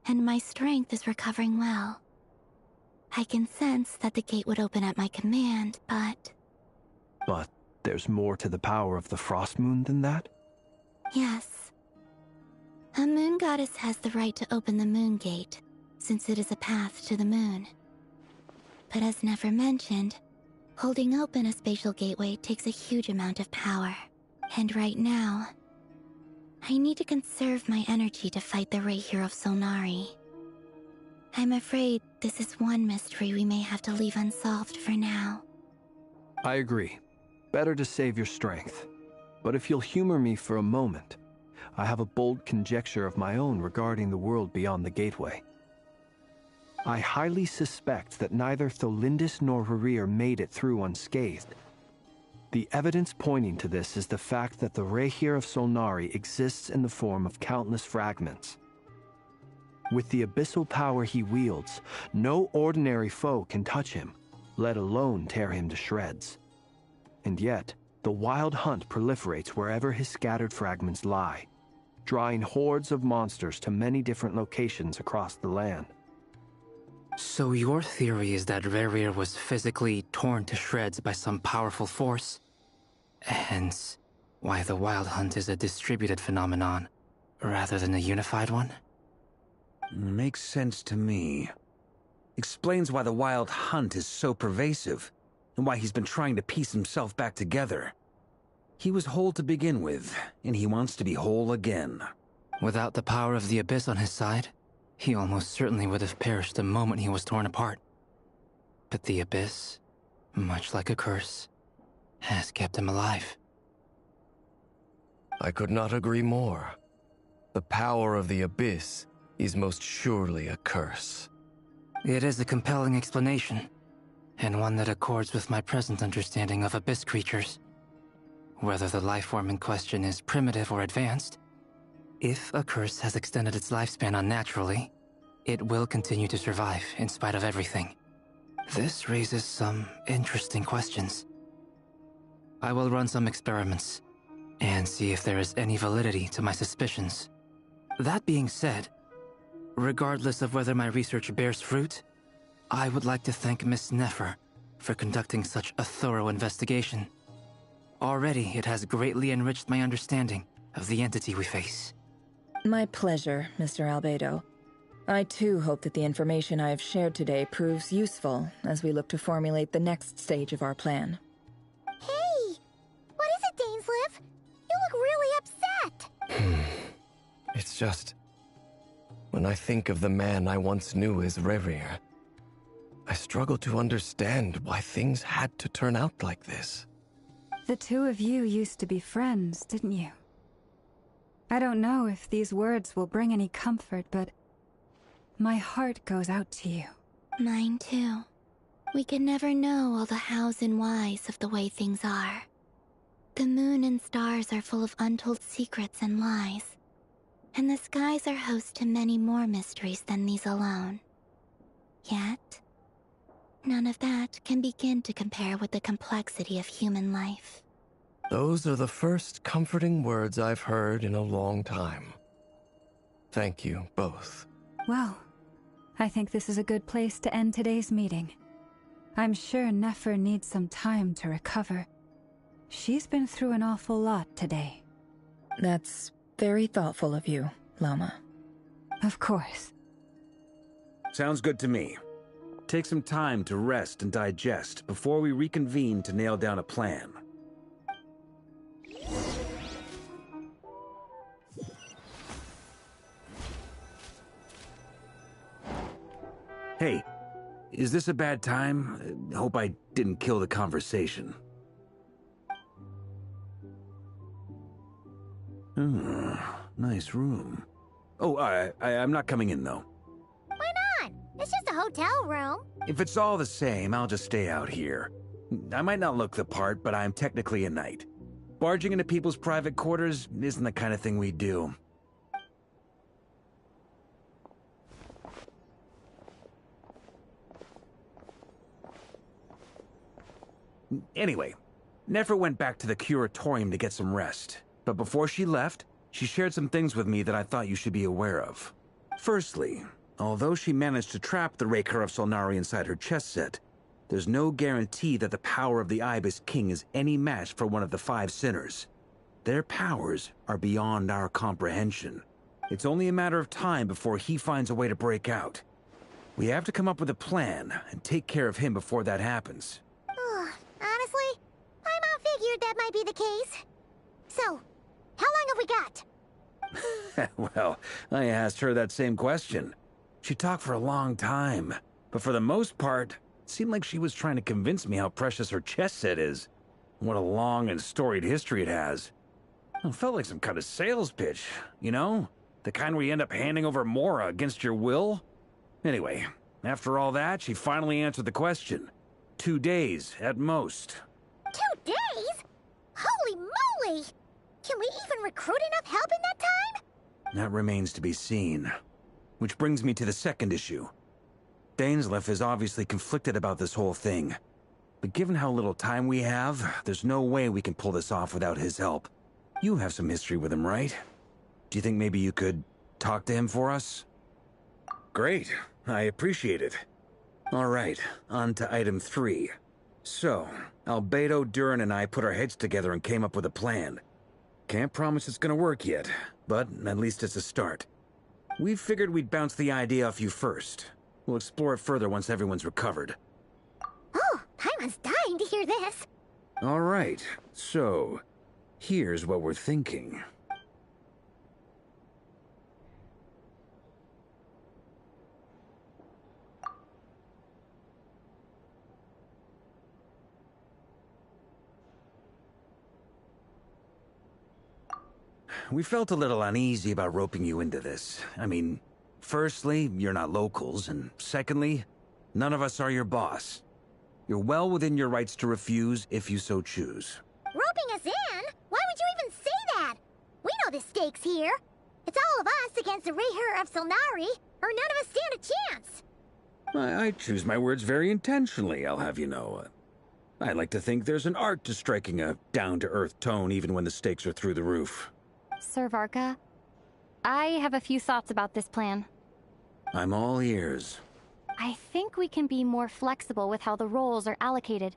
and my strength is recovering well. I can sense that the gate would open at my command, but... But there's more to the power of the Frost Moon than that? Yes. A moon goddess has the right to open the Moon Gate, since it is a path to the moon. But as Nefer mentioned, holding open a spatial gateway takes a huge amount of power. And right now, I need to conserve my energy to fight the Reicher of Solnari. I'm afraid this is one mystery we may have to leave unsolved for now. I agree. Better to save your strength. But if you'll humor me for a moment, I have a bold conjecture of my own regarding the world beyond the gateway. I highly suspect that neither Tholindis nor Rerir made it through unscathed. The evidence pointing to this is the fact that the Reicher of Solnari exists in the form of countless fragments. With the abyssal power he wields, no ordinary foe can touch him, let alone tear him to shreds. And yet, the Wild Hunt proliferates wherever his scattered fragments lie, drawing hordes of monsters to many different locations across the land. So your theory is that Rerir was physically torn to shreds by some powerful force? Hence, why the Wild Hunt is a distributed phenomenon, rather than a unified one? Makes sense to me. Explains why the Wild Hunt is so pervasive, and why he's been trying to piece himself back together. He was whole to begin with, and he wants to be whole again. Without the power of the Abyss on his side, he almost certainly would have perished the moment he was torn apart. But the Abyss, much like a curse, has kept him alive. I could not agree more. The power of the Abyss is most surely a curse. It is a compelling explanation, and one that accords with my present understanding of Abyss creatures. Whether the life form in question is primitive or advanced, if a curse has extended its lifespan unnaturally, it will continue to survive in spite of everything. This raises some interesting questions. I will run some experiments and see if there is any validity to my suspicions. That being said, regardless of whether my research bears fruit, I would like to thank Miss Nefer for conducting such a thorough investigation. Already, it has greatly enriched my understanding of the entity we face. My pleasure, Mr. Albedo. I too hope that the information I have shared today proves useful as we look to formulate the next stage of our plan. Hey! What is it, Dainsleif? You look really upset! It's just... when I think of the man I once knew as Rerir, I struggle to understand why things had to turn out like this. The two of you used to be friends, didn't you? I don't know if these words will bring any comfort, but my heart goes out to you. Mine too. We could never know all the hows and whys of the way things are. The moon and stars are full of untold secrets and lies, and the skies are host to many more mysteries than these alone. Yet, none of that can begin to compare with the complexity of human life. Those are the first comforting words I've heard in a long time. Thank you, both. Well, I think this is a good place to end today's meeting. I'm sure Nefer needs some time to recover. She's been through an awful lot today. That's very thoughtful of you, Lama. Of course. Sounds good to me. Take some time to rest and digest before we reconvene to nail down a plan. Hey, is this a bad time? Hope I didn't kill the conversation. Nice room. Oh, I'm not coming in, though. Why not? It's just a hotel room. If it's all the same, I'll just stay out here. I might not look the part, but I'm technically a knight. Barging into people's private quarters isn't the kind of thing we do. Anyway, Nefer went back to the curatorium to get some rest. But before she left, she shared some things with me that I thought you should be aware of. Firstly, although she managed to trap the Raker of Solnari inside her chess set, there's no guarantee that the power of the Ibis King is any match for one of the 5 sinners. Their powers are beyond our comprehension. It's only a matter of time before he finds a way to break out. We have to come up with a plan and take care of him before that happens. Honestly, Paimon figured that might be the case. So, how long have we got? Well, I asked her that same question. She talked for a long time, but for the most part, it seemed like she was trying to convince me how precious her chess set is. What a long and storied history it has. It felt like some kind of sales pitch, you know? The kind where you end up handing over Mora against your will? Anyway, after all that, she finally answered the question. 2 days, at most. 2 days? Holy moly! Can we even recruit enough help in that time? That remains to be seen. Which brings me to the second issue. Dainsleif is obviously conflicted about this whole thing. But given how little time we have, there's no way we can pull this off without his help. You have some history with him, right? Do you think maybe you could talk to him for us? Great. I appreciate it. All right, on to item 3. So, Albedo, Duran, and I put our heads together and came up with a plan. Can't promise it's gonna work yet, but at least it's a start. We figured we'd bounce the idea off you first. We'll explore it further once everyone's recovered. Oh, Paimon's dying to hear this. All right, so here's what we're thinking. We felt a little uneasy about roping you into this. I mean, firstly, you're not locals, and secondly, none of us are your boss. You're well within your rights to refuse if you so choose. Roping us in? Why would you even say that? We know the stakes here. It's all of us against the Rayher of Solnari, or none of us stand a chance. I choose my words very intentionally, I'll have you know. I like to think there's an art to striking a down-to-earth tone even when the stakes are through the roof. Sir Varka, I have a few thoughts about this plan. I'm all ears. I think we can be more flexible with how the roles are allocated.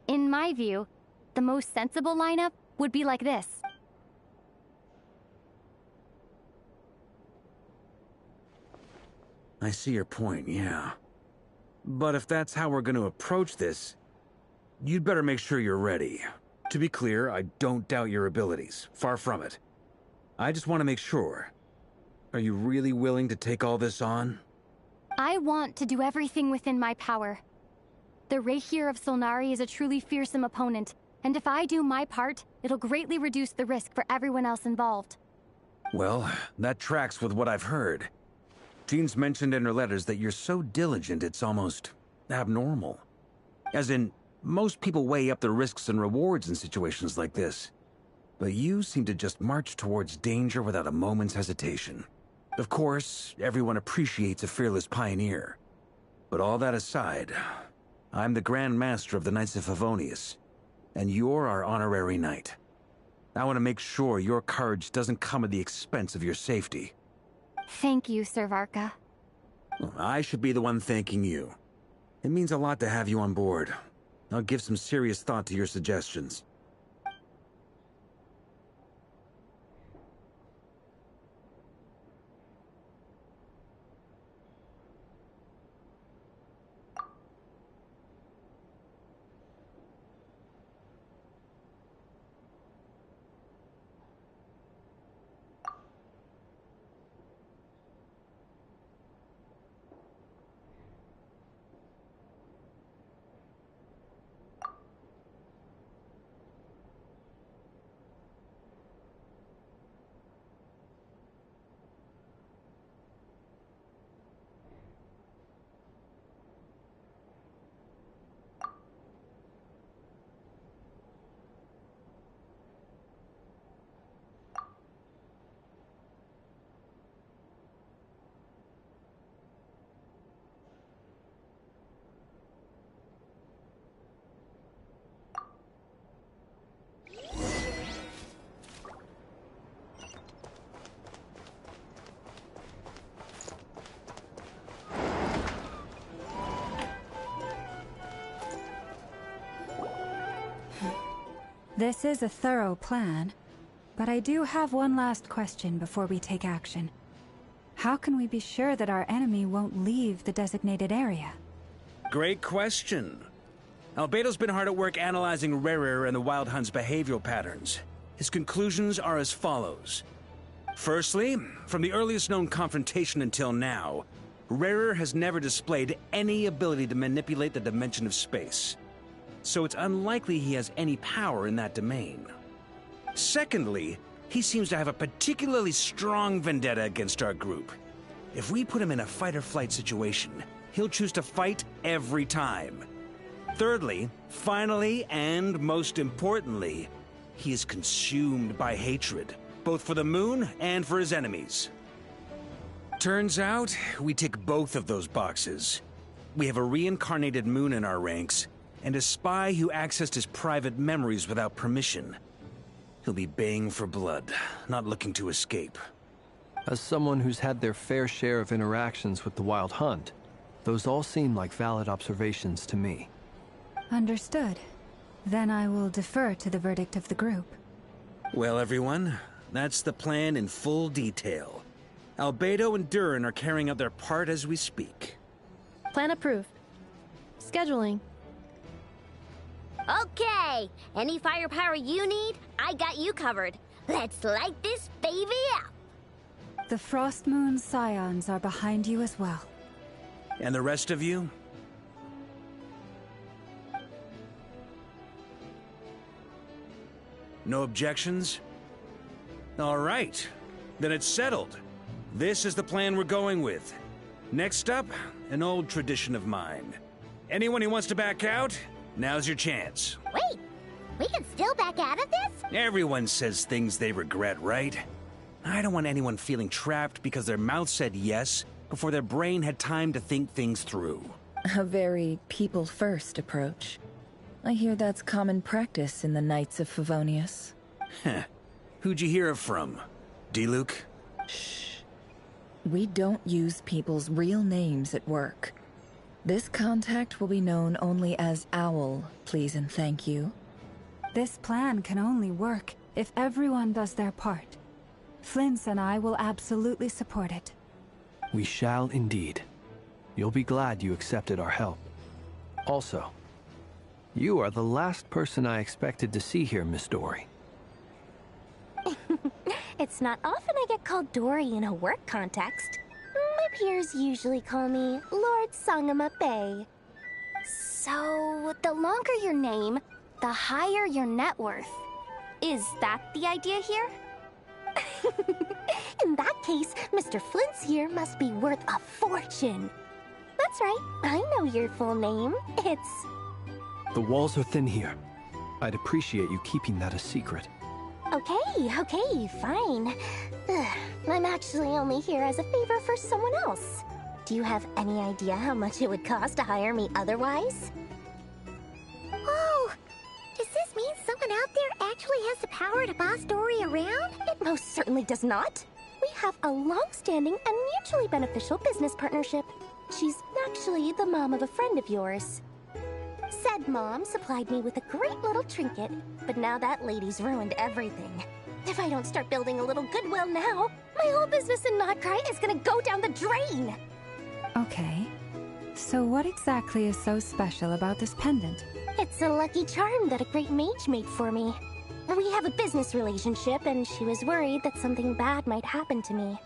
In my view, the most sensible lineup would be like this. I see your point, yeah. But if that's how we're going to approach this, you'd better make sure you're ready. To be clear, I don't doubt your abilities. Far from it. I just want to make sure. Are you really willing to take all this on? I want to do everything within my power. The Rayher of Solnari is a truly fearsome opponent, and if I do my part, it'll greatly reduce the risk for everyone else involved. Well, that tracks with what I've heard. Jean's mentioned in her letters that you're so diligent it's almost abnormal. As in, most people weigh up the risks and rewards in situations like this. But you seem to just march towards danger without a moment's hesitation. Of course, everyone appreciates a fearless pioneer. But all that aside, I'm the Grand Master of the Knights of Favonius, and you're our honorary knight. I want to make sure your courage doesn't come at the expense of your safety. Thank you, Sir Varka. I should be the one thanking you. It means a lot to have you on board. I'll give some serious thought to your suggestions. This is a thorough plan, but I do have one last question before we take action. How can we be sure that our enemy won't leave the designated area? Great question. Albedo's been hard at work analyzing Rayher and the Wild Hunt's behavioral patterns. His conclusions are as follows. Firstly, from the earliest known confrontation until now, Rayher has never displayed any ability to manipulate the dimension of space. So it's unlikely he has any power in that domain. Secondly, he seems to have a particularly strong vendetta against our group. If we put him in a fight-or-flight situation, he'll choose to fight every time. Thirdly, finally, and most importantly, he is consumed by hatred, both for the moon and for his enemies. Turns out, we tick both of those boxes. We have a reincarnated moon in our ranks, and a spy who accessed his private memories without permission. He'll be baying for blood, not looking to escape. As someone who's had their fair share of interactions with the Wild Hunt, those all seem like valid observations to me. Understood. Then I will defer to the verdict of the group. Well, everyone, that's the plan in full detail. Albedo and Durin are carrying out their part as we speak. Plan approved. Scheduling. Okay, any firepower you need, I got you covered. Let's light this baby up. The Frost Moon Scions are behind you as well. And the rest of you? No objections? All right, then it's settled. This is the plan we're going with. Next up, an old tradition of mine. Anyone who wants to back out, now's your chance. Wait, we can still back out of this? Everyone says things they regret, right? I don't want anyone feeling trapped because their mouth said yes before their brain had time to think things through. A very people-first approach. I hear that's common practice in the Knights of Favonius. Heh. Who'd you hear it from? Diluc? Shh. We don't use people's real names at work. This contact will be known only as Owl, please and thank you. This plan can only work if everyone does their part. Flint's and I will absolutely support it. We shall indeed. You'll be glad you accepted our help. Also, you are the last person I expected to see here, Miss Dory. It's not often I get called Dory in a work context. My peers usually call me Lord Sangama Bay. So, the longer your name, the higher your net worth. Is that the idea here? In that case, Mr. Flint's here must be worth a fortune. That's right, I know your full name. It's... The walls are thin here. I'd appreciate you keeping that a secret. Okay, fine. I'm actually only here as a favor for someone else. Do you have any idea how much it would cost to hire me otherwise? Oh, does this mean someone out there actually has the power to boss Dory around? It most certainly does not. We have a long-standing and mutually beneficial business partnership. She's actually the mom of a friend of yours. Said mom supplied me with a great little trinket, but now that lady's ruined everything. If I don't start building a little goodwill now, my whole business in Notcry is gonna go down the drain! Okay. So what exactly is so special about this pendant? It's a lucky charm that a great mage made for me. We have a business relationship, and she was worried that something bad might happen to me.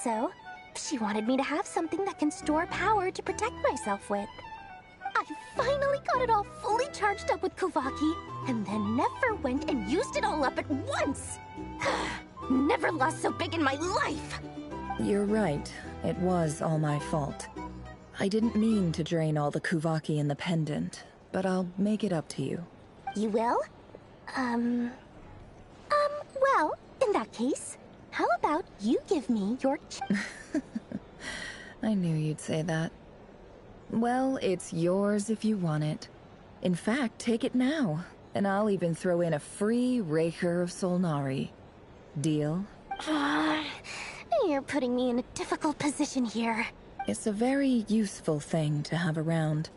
So, she wanted me to have something that can store power to protect myself with. I finally got it all fully charged up with Kuvaki, and then never went and used it all up at once! Never lost so big in my life! You're right. It was all my fault. I didn't mean to drain all the Kuvaki in the pendant, but I'll make it up to you. You will? Well, in that case, how about you give me your I knew you'd say that. Well, it's yours if you want it. In fact, take it now, and I'll even throw in a free Raker of Solnari. Deal? You're putting me in a difficult position here. It's a very useful thing to have around,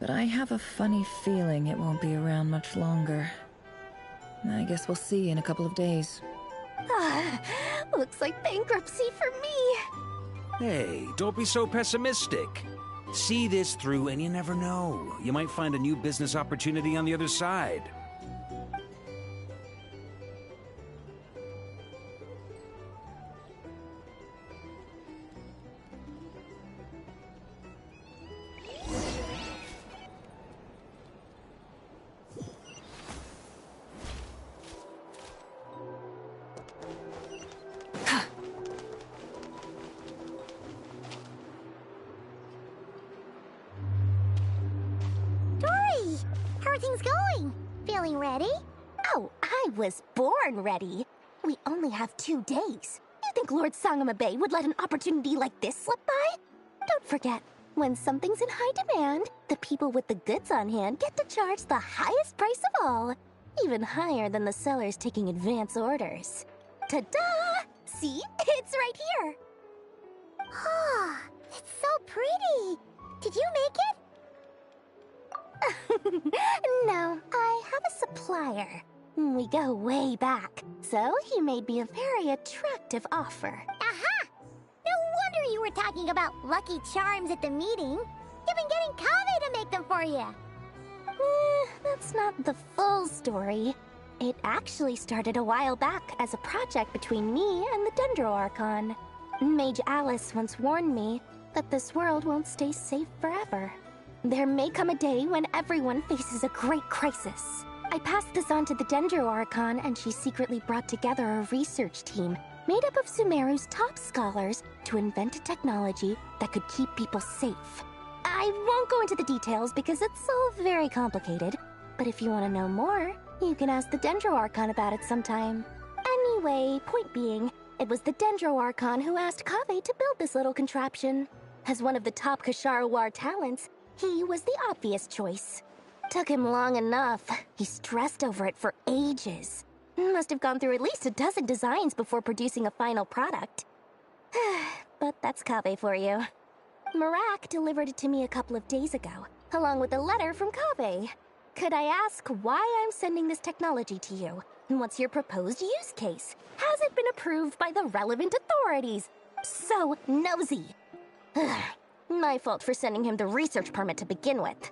but I have a funny feeling it won't be around much longer. I guess we'll see in a couple of days. Looks like bankruptcy for me. Hey, don't be so pessimistic. See this through and you never know. You might find a new business opportunity on the other side. I was born ready. We only have 2 days. You think Lord Sangama Bay would let an opportunity like this slip by? Don't forget, When something's in high demand, the people with the goods on hand get to charge the highest price of all, even higher than the sellers taking advance orders. Ta-da! See? It's right here! Oh, it's so pretty! Did you make it? No, I have a supplier. We go way back, so he made me a very attractive offer. Aha! No wonder you were talking about Lucky Charms at the meeting. You've been getting Kaveh to make them for you. That's not the full story. It actually started a while back as a project between me and the Dendro Archon. Mage Alice once warned me that this world won't stay safe forever. There may come a day when everyone faces a great crisis. I passed this on to the Dendro Archon, and she secretly brought together a research team made up of Sumeru's top scholars to invent a technology that could keep people safe. I won't go into the details because it's all very complicated, but if you want to know more, you can ask the Dendro Archon about it sometime. Anyway, point being, it was the Dendro Archon who asked Kaveh to build this little contraption. As one of the top Kashara War talents, he was the obvious choice. Took him long enough. He stressed over it for ages. Must have gone through at least a dozen designs before producing a final product. But that's Kaveh for you. Marak delivered it to me a couple of days ago, along with a letter from Kaveh. Could I ask why I'm sending this technology to you? And what's your proposed use case? Has it been approved by the relevant authorities? So nosy. My fault for sending him the research permit to begin with.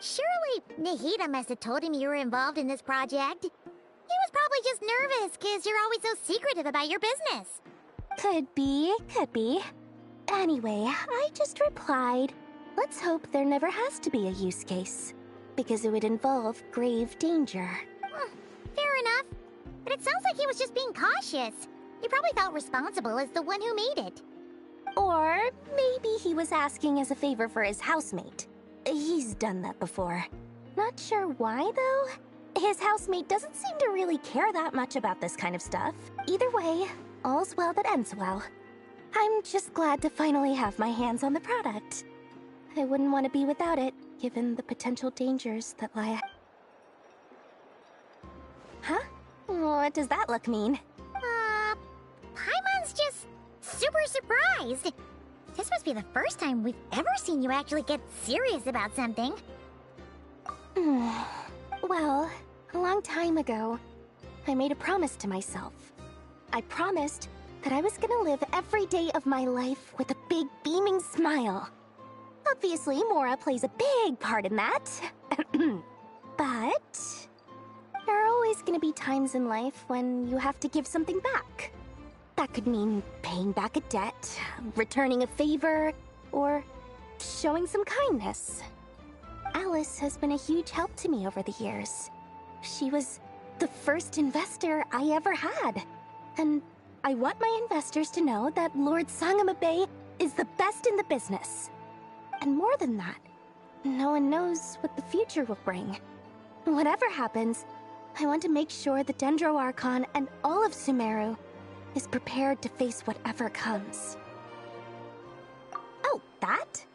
Surely Nahida must have told him you were involved in this project. He was probably just nervous because you're always so secretive about your business. Could be, could be. Anyway, I just replied, let's hope there never has to be a use case, because it would involve grave danger. Fair enough. But it sounds like he was just being cautious. He probably felt responsible as the one who made it. Or maybe he was asking as a favor for his housemate. He's done that before. Not sure why, though. His housemate doesn't seem to really care that much about this kind of stuff. Either way, all's well that ends well. I'm just glad to finally have my hands on the product. I wouldn't want to be without it, given the potential dangers that lie ahead. Huh? What does that look mean? Paimon's just super surprised. This must be the first time we've ever seen you actually get serious about something. Well, a long time ago, I made a promise to myself. I promised that I was gonna live every day of my life with a big beaming smile. Obviously, Mora plays a big part in that. But there are always gonna be times in life when you have to give something back. That could mean paying back a debt, returning a favor, or showing some kindness. Alice has been a huge help to me over the years. She was the first investor I ever had. And I want my investors to know that Lord Sangama Bay is the best in the business. And more than that, no one knows what the future will bring. Whatever happens, I want to make sure the Dendro Archon and all of Sumeru is prepared to face whatever comes. Oh, that?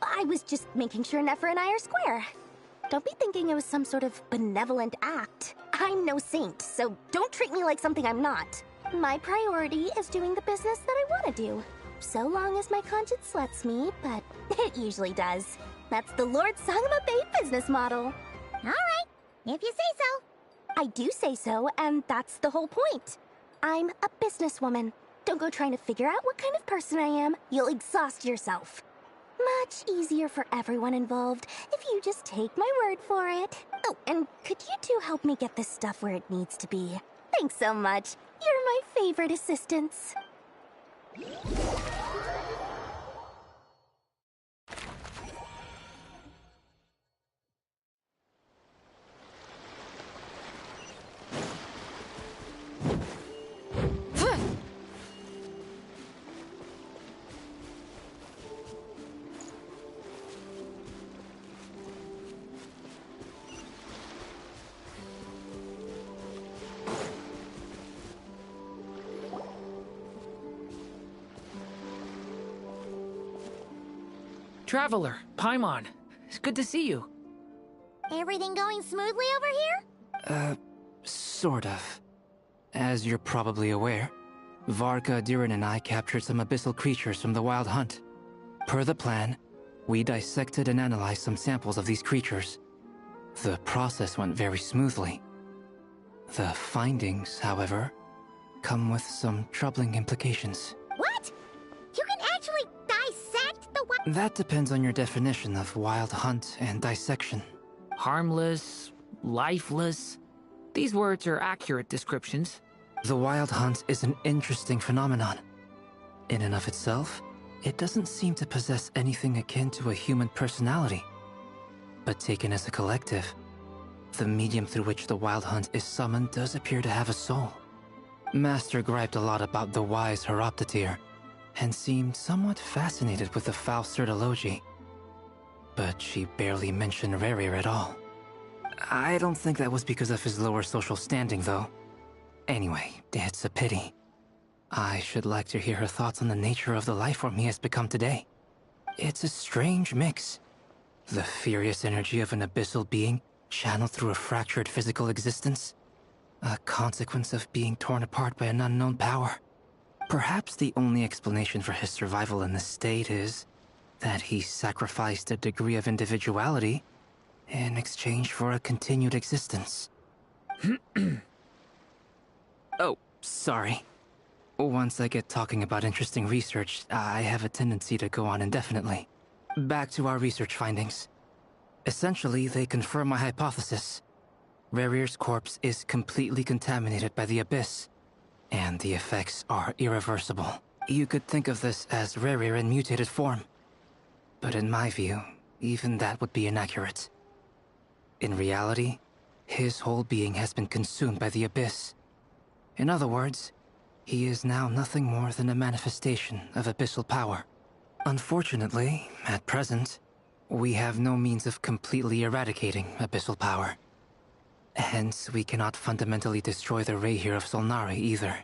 I was just making sure Nefer and I are square. Don't be thinking it was some sort of benevolent act. I'm no saint, so don't treat me like something I'm not. My priority is doing the business that I want to do. So long as my conscience lets me, but it usually does. That's the Lord Sangama Bay business model. Alright, if you say so. I do say so, and that's the whole point. I'm a businesswoman. Don't go trying to figure out what kind of person I am. You'll exhaust yourself. Much easier for everyone involved if you just take my word for it. Oh, and could you two help me get this stuff where it needs to be? Thanks so much. You're my favorite assistants. Traveler, Paimon. It's good to see you. Everything going smoothly over here? Sort of. As you're probably aware, Varka, Durin, and I captured some abyssal creatures from the Wild Hunt. Per the plan, we dissected and analyzed some samples of these creatures. The process went very smoothly. The findings, however, come with some troubling implications. What? You can actually dissect the wild... That depends on your definition of Wild Hunt and dissection. Harmless, lifeless. These words are accurate descriptions. The Wild Hunt is an interesting phenomenon. In and of itself, it doesn't seem to possess anything akin to a human personality. But taken as a collective, the medium through which the Wild Hunt is summoned does appear to have a soul. Master griped a lot about the wise Horoptotire, and seemed somewhat fascinated with the foul Certology. But she barely mentioned Rerir at all. I don't think that was because of his lower social standing, though. Anyway, it's a pity. I should like to hear her thoughts on the nature of the lifeform he has become today. It's a strange mix. The furious energy of an abyssal being channeled through a fractured physical existence. A consequence of being torn apart by an unknown power. Perhaps the only explanation for his survival in this state is that he sacrificed a degree of individuality in exchange for a continued existence. Oh, sorry. Once I get talking about interesting research, I have a tendency to go on indefinitely. Back to our research findings. Essentially, they confirm my hypothesis. Rerir's corpse is completely contaminated by the Abyss, and the effects are irreversible. You could think of this as Rerir in mutated form. But in my view, even that would be inaccurate. In reality, his whole being has been consumed by the Abyss. In other words, he is now nothing more than a manifestation of abyssal power. Unfortunately, at present, we have no means of completely eradicating abyssal power. Hence, we cannot fundamentally destroy the Reir of Solnari either.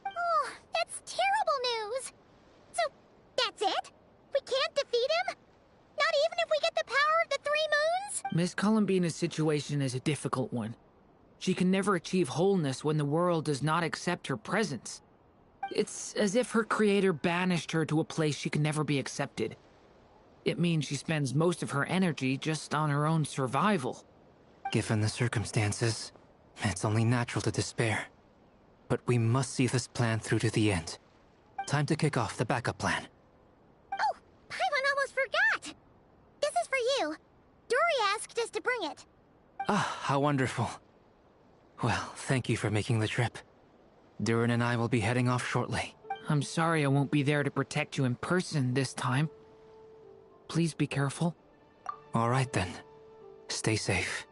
Oh, that's terrible news! So, that's it? We can't defeat him? Not even if we get the power of the Three Moons? Miss Columbina's situation is a difficult one. She can never achieve wholeness when the world does not accept her presence. It's as if her creator banished her to a place she can never be accepted. It means she spends most of her energy just on her own survival. Given the circumstances, it's only natural to despair. But we must see this plan through to the end. Time to kick off the backup plan. Oh, Paimon almost forgot! This is for you. Dory asked us to bring it. Ah, how wonderful. Well, thank you for making the trip. Durin and I will be heading off shortly. I'm sorry I won't be there to protect you in person this time. Please be careful. All right then. Stay safe.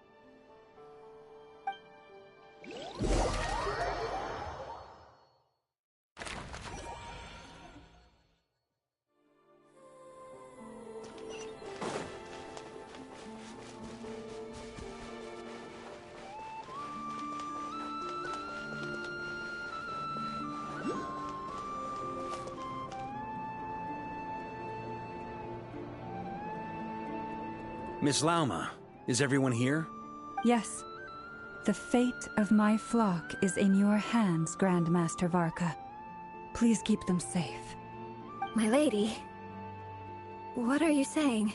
Miss Lauma, is everyone here? Yes. The fate of my flock is in your hands, Grand Master Varka. Please keep them safe. My lady, what are you saying?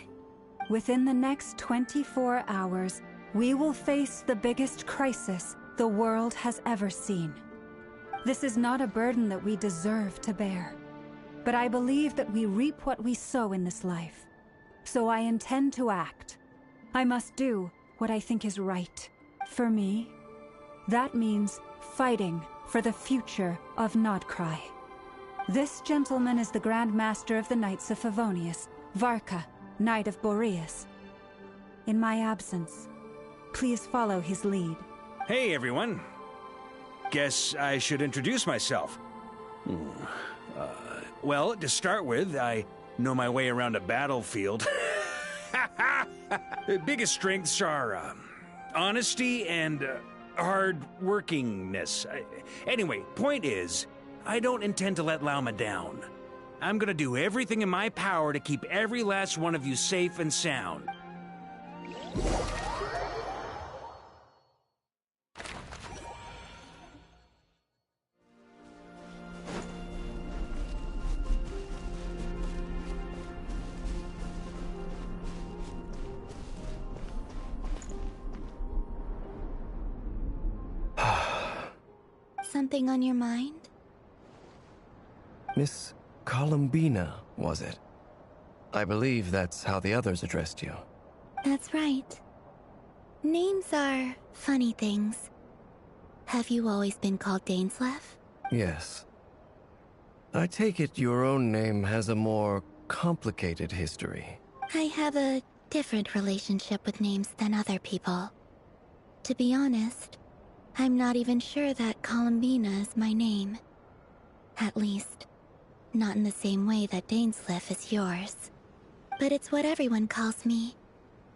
Within the next 24 hours, we will face the biggest crisis the world has ever seen. This is not a burden that we deserve to bear, but I believe that we reap what we sow in this life. So I intend to act. I must do what I think is right. For me, that means fighting for the future of Nodcry. This gentleman is the Grand Master of the Knights of Favonius, Varka, Knight of Boreas. In my absence, please follow his lead. Hey, everyone. Guess I should introduce myself. Well, to start with, I know my way around a battlefield. The biggest strengths are honesty and hard-workingness. Anyway, point is, I don't intend to let Lauma down. I'm gonna do everything in my power to keep every last one of you safe and sound. Something on your mind? Miss Columbina, was it? I believe that's how the others addressed you. That's right. Names are funny things. Have you always been called Dainsleif? Yes. I take it your own name has a more complicated history. I have a different relationship with names than other people. To be honest, I'm not even sure that Columbina is my name. At least, not in the same way that Dainsleif is yours. But it's what everyone calls me,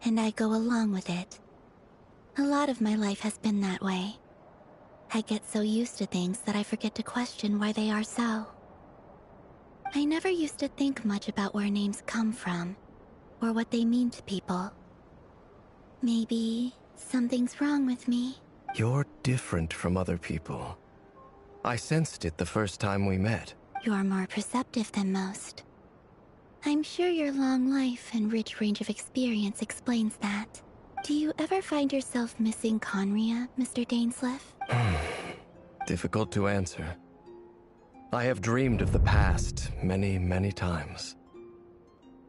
and I go along with it. A lot of my life has been that way. I get so used to things that I forget to question why they are so. I never used to think much about where names come from, or what they mean to people. Maybe something's wrong with me. You're different from other people. I sensed it the first time we met. You're more perceptive than most. I'm sure your long life and rich range of experience explains that. Do you ever find yourself missing Conria, Mr. Dainsleif? Difficult to answer. I have dreamed of the past many, many times.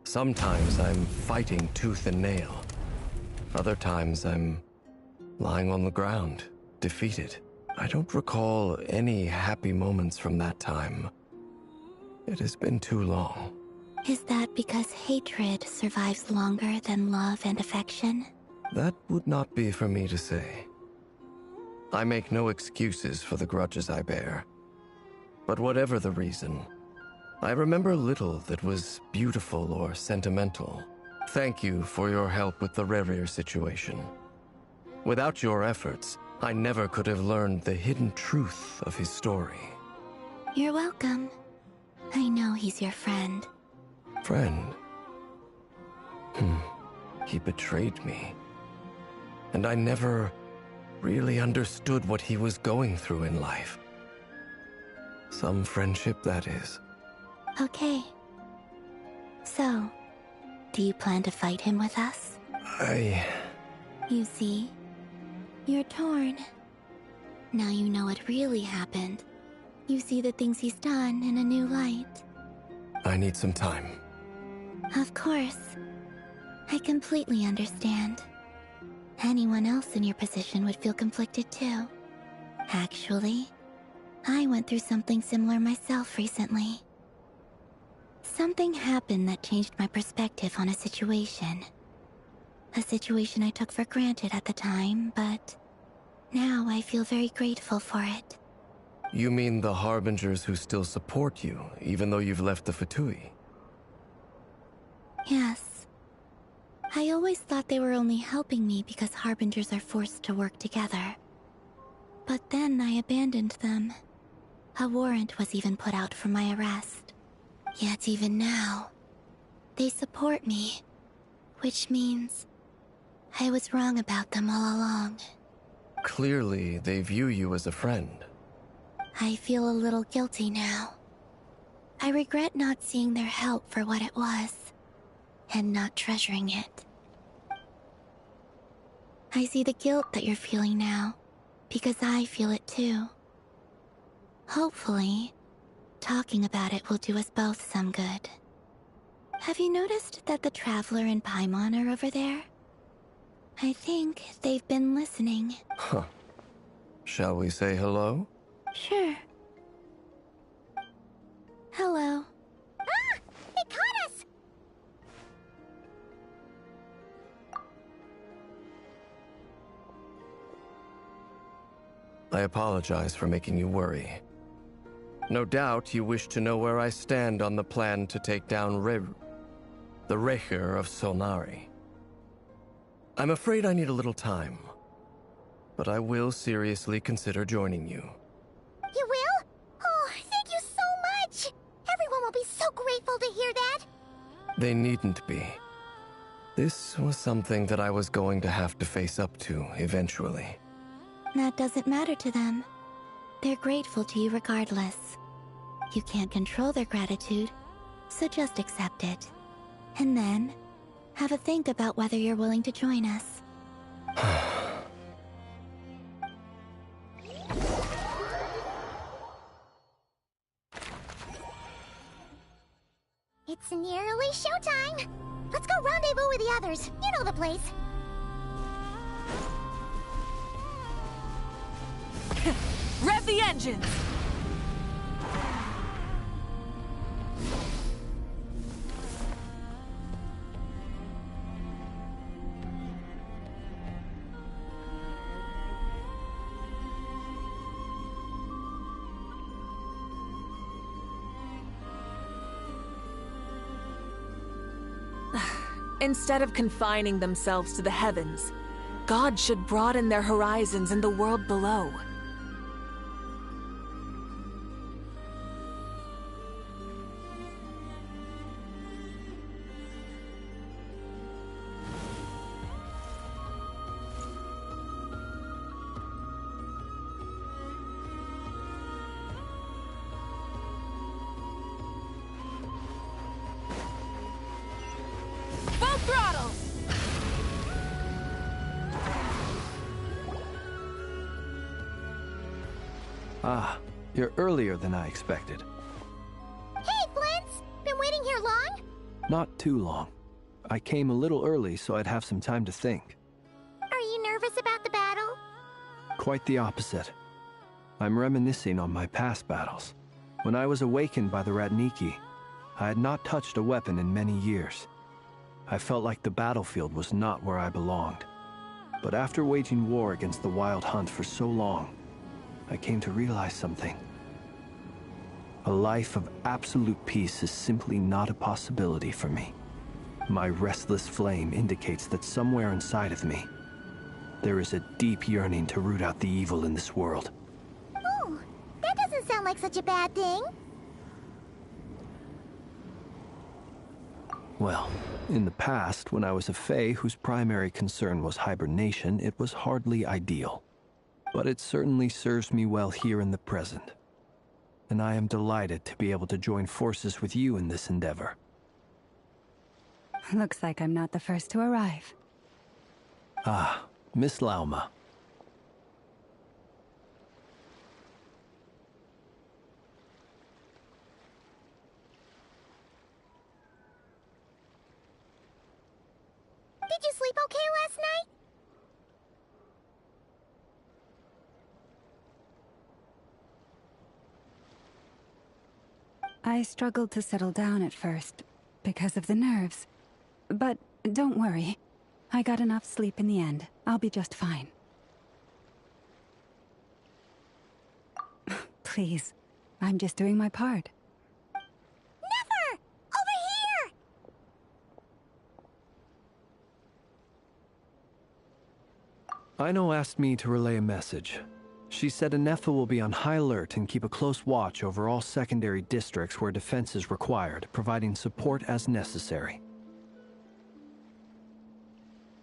Sometimes I'm fighting tooth and nail. Other times I'm lying on the ground, defeated. I don't recall any happy moments from that time. It has been too long. Is that because hatred survives longer than love and affection? That would not be for me to say. I make no excuses for the grudges I bear. But whatever the reason, I remember little that was beautiful or sentimental. Thank you for your help with the Rerir situation. Without your efforts, I never could have learned the hidden truth of his story. You're welcome. I know he's your friend. Friend? He betrayed me. And I never really understood what he was going through in life. Some friendship, that is. Okay. So, do you plan to fight him with us? You see, you're torn. Now you know what really happened. You see the things he's done in a new light. I need some time. Of course. I completely understand. Anyone else in your position would feel conflicted too. Actually, I went through something similar myself recently. Something happened that changed my perspective on a situation. A situation I took for granted at the time, but now I feel very grateful for it. You mean the Harbingers who still support you, even though you've left the Fatui? Yes. I always thought they were only helping me because Harbingers are forced to work together. But then I abandoned them. A warrant was even put out for my arrest. Yet even now, they support me. Which means I was wrong about them all along. Clearly, they view you as a friend. I feel a little guilty now. I regret not seeing their help for what it was, and not treasuring it. I see the guilt that you're feeling now, because I feel it too. Hopefully, talking about it will do us both some good. Have you noticed that the Traveler and Paimon are over there? I think they've been listening. Huh. Shall we say hello? Sure. Hello. Ah! They caught us! I apologize for making you worry. No doubt you wish to know where I stand on the plan to take down the Rerir of Solnari. I'm afraid I need a little time, but I will seriously consider joining you. You will? Oh, thank you so much! Everyone will be so grateful They needn't be. This was something that I was going to have to face up to eventually. That doesn't matter to them. They're grateful to you regardless. You can't control their gratitude, so just accept it. And then, have a think about whether you're willing to join us. It's nearly showtime! Let's go rendezvous with the others. You know the place. Rev the engines! Instead of confining themselves to the heavens, God should broaden their horizons in the world below. Full throttle! Ah, you're earlier than I expected. Hey, Flint's! Been waiting here long? Not too long. I came a little early so I'd have some time to think. Are you nervous about the battle? Quite the opposite. I'm reminiscing on my past battles. When I was awakened by the Ratniki, I had not touched a weapon in many years. I felt like the battlefield was not where I belonged. But after waging war against the Wild Hunt for so long, I came to realize something. A life of absolute peace is simply not a possibility for me. My restless flame indicates that somewhere inside of me, there is a deep yearning to root out the evil in this world. Oh, that doesn't sound like such a bad thing. Well, in the past, when I was a Fae whose primary concern was hibernation, it was hardly ideal. But it certainly serves me well here in the present. And I am delighted to be able to join forces with you in this endeavor. Looks like I'm not the first to arrive. Ah, Miss Lauma. Did you sleep okay last night? I struggled to settle down at first, because of the nerves. But don't worry. I got enough sleep in the end. I'll be just fine. Please, I'm just doing my part. Never! Over here! Aino asked me to relay a message. She said Anefa will be on high alert and keep a close watch over all secondary districts where defense is required, providing support as necessary.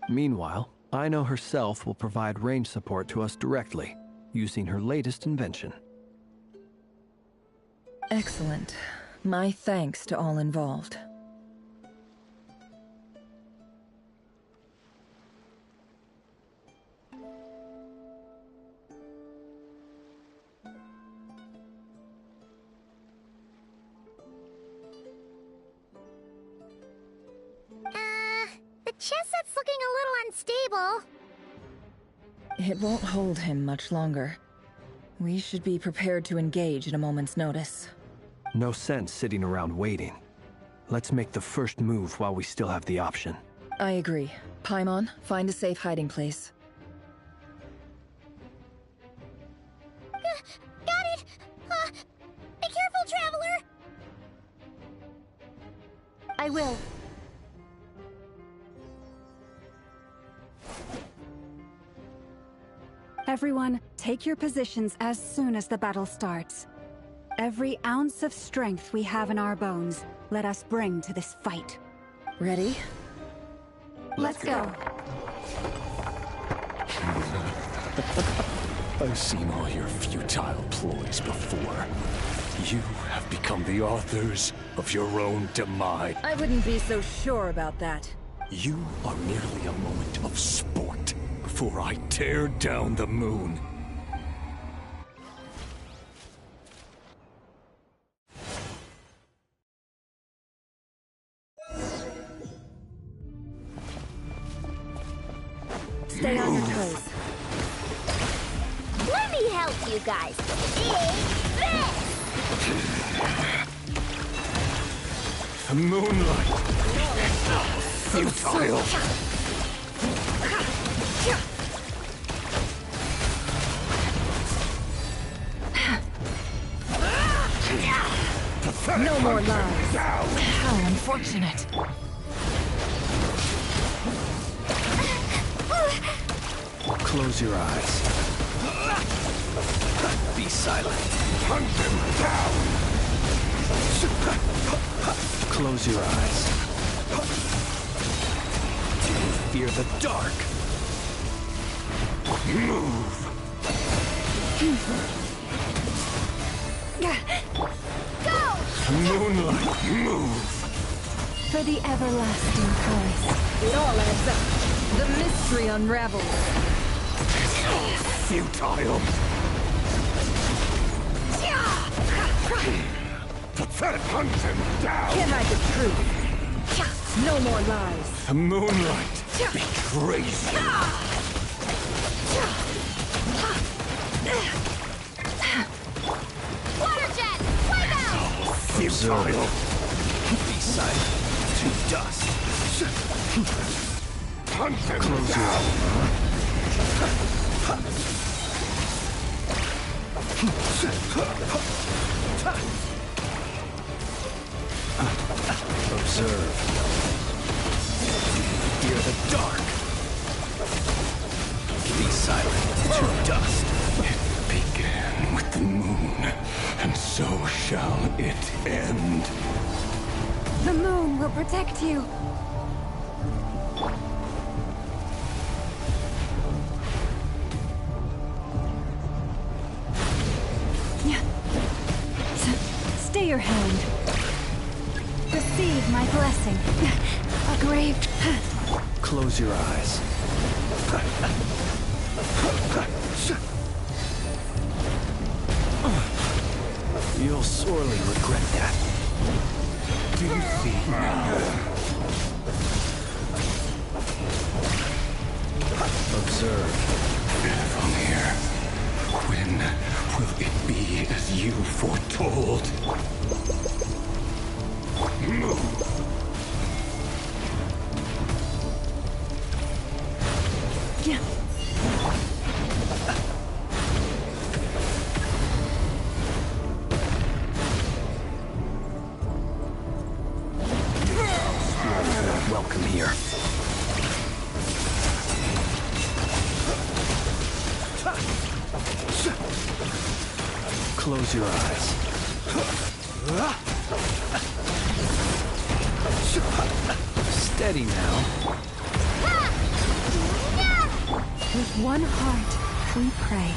Meanwhile, Aino herself will provide range support to us directly, using her latest invention. Excellent. My thanks to all involved. The chess set's looking a little unstable. It won't hold him much longer. We should be prepared to engage at a moment's notice. No sense sitting around waiting. Let's make the first move while we still have the option. I agree. Paimon, find a safe hiding place. Got it! Be careful, Traveler! I will. Everyone, take your positions as soon as the battle starts. Every ounce of strength we have in our bones, let us bring to this fight. Ready? Let's go. I've seen all your futile ploys before. You have become the authors of your own demise. I wouldn't be so sure about that. You are merely a moment of sport before I tear down the moon. Stay on your toes. Let me help you guys. It's this! The moonlight. Futile. No more lies. How unfortunate. Close your eyes. Be silent. Hunt him down. Close your eyes. Fear the dark. Move. Go! Moonlight, move. For the everlasting choice. It all adds up. The mystery unravels. Futile. Pathetic, hunt him down. Can't hide the truth. No more lies. The moonlight betrays you. Water jet! Wipe out! Futile. Be silent. To dust. Hunt him Close your down. Observe. Fear the dark. Be silent. To dust. It began with the moon, and so shall it end. The moon will protect you. Stay your hand. Receive my blessing. A grave. Close your eyes. You'll sorely regret that. Do you see now? Observe. From here, when will it be as you foretold? Move. Yeah. Welcome here. Close your eyes. Steady now. With one heart, we pray.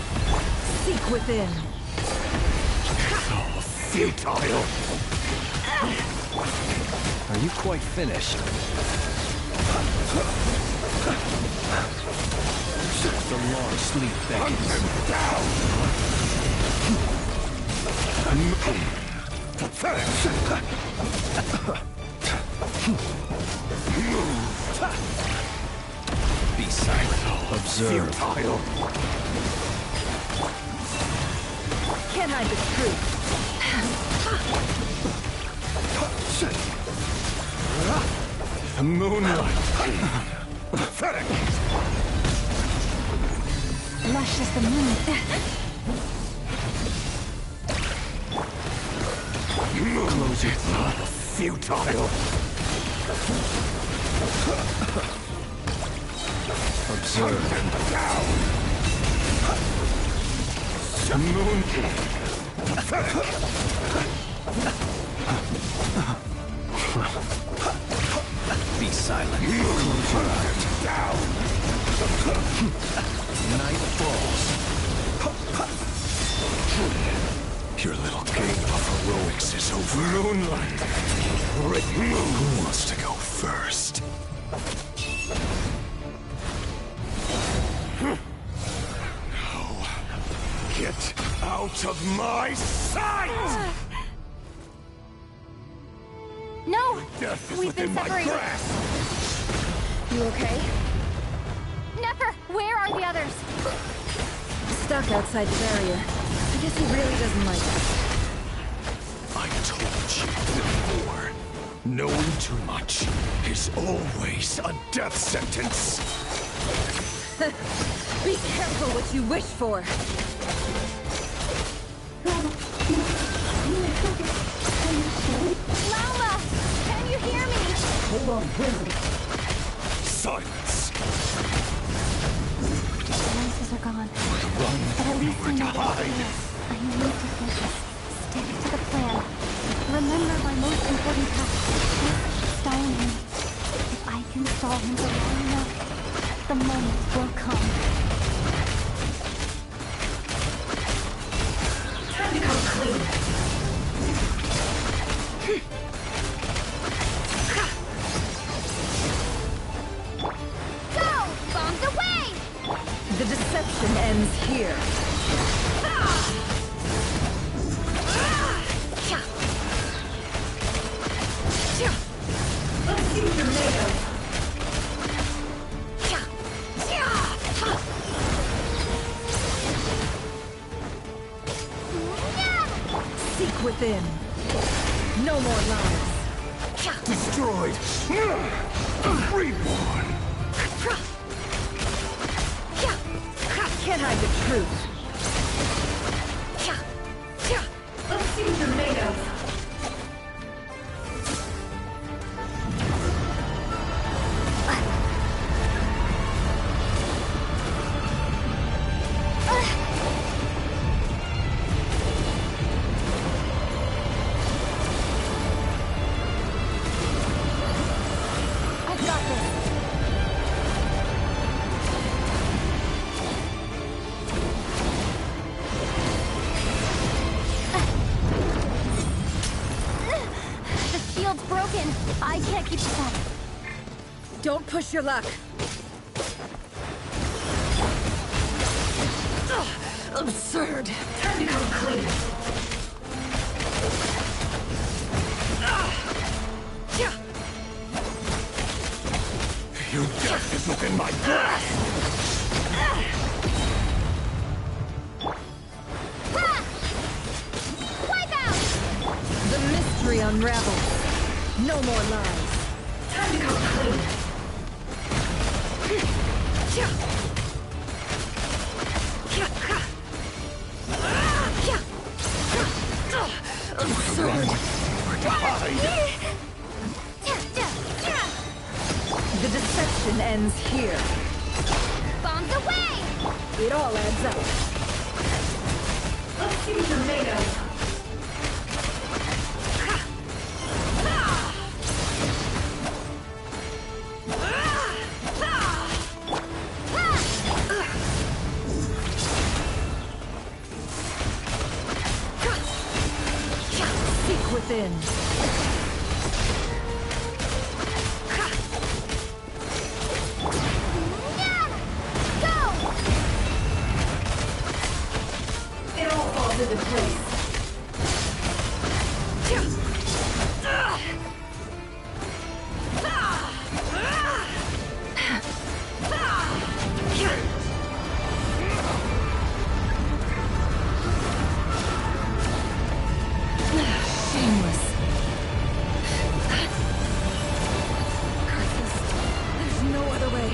Seek within. Oh, futile. Are you quite finished? The long sleep beckons. Be silent. Observe. Futile. Can't hide the truth. The moonlight. Pathetic. Lush as the moon. Close it. Futile. Observe. Down. The moon. Pathetic. Be silent. Close your eyes. Down. Night falls. Your little game of heroics is over. Moonlight. Who wants to go first? No. Get out of my sight! No! Death is We've been within my separated. grasp. You okay? Nefer, where are the others? Stuck outside the barrier. I guess he really doesn't like us. I told you before. Knowing too much is always a death sentence. Be careful what you wish for. Lala! Can you hear me? Hold on, silence. The voices are gone. Run. But at least I know what hide. it is. I need to focus. Stick to the plan. Remember my most important task. Just stone him. If I can stall him for long enough, the moment will come. Time to come clean. Go! Bombs away! The deception ends here. Let's see what you're made of. Seek within. No more lies. Destroyed. Reborn. Can't hide the truth. Let's see what you're made of. I've got this. The shield's broken. I can't keep this up. Don't push your luck. Absurd. Time to come clean. Your death is within my grasp. Wipe out! The mystery unravels. No more lies. Time to come clean. Absurd. The deception ends here. Bombs away! It all adds up. Let's see what you're made of. Seek within. It all falls into place. Shameless. Curses. There's no other way.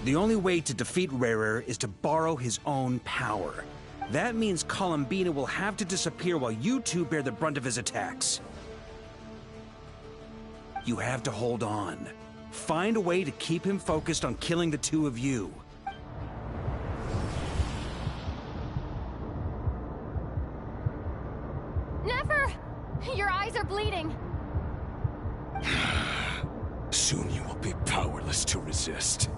The only way to defeat Rarer is to borrow his own power. That means Columbina will have to disappear while you two bear the brunt of his attacks. You have to hold on. Find a way to keep him focused on killing the two of you. Nefer! Your eyes are bleeding. Soon you will be powerless to resist.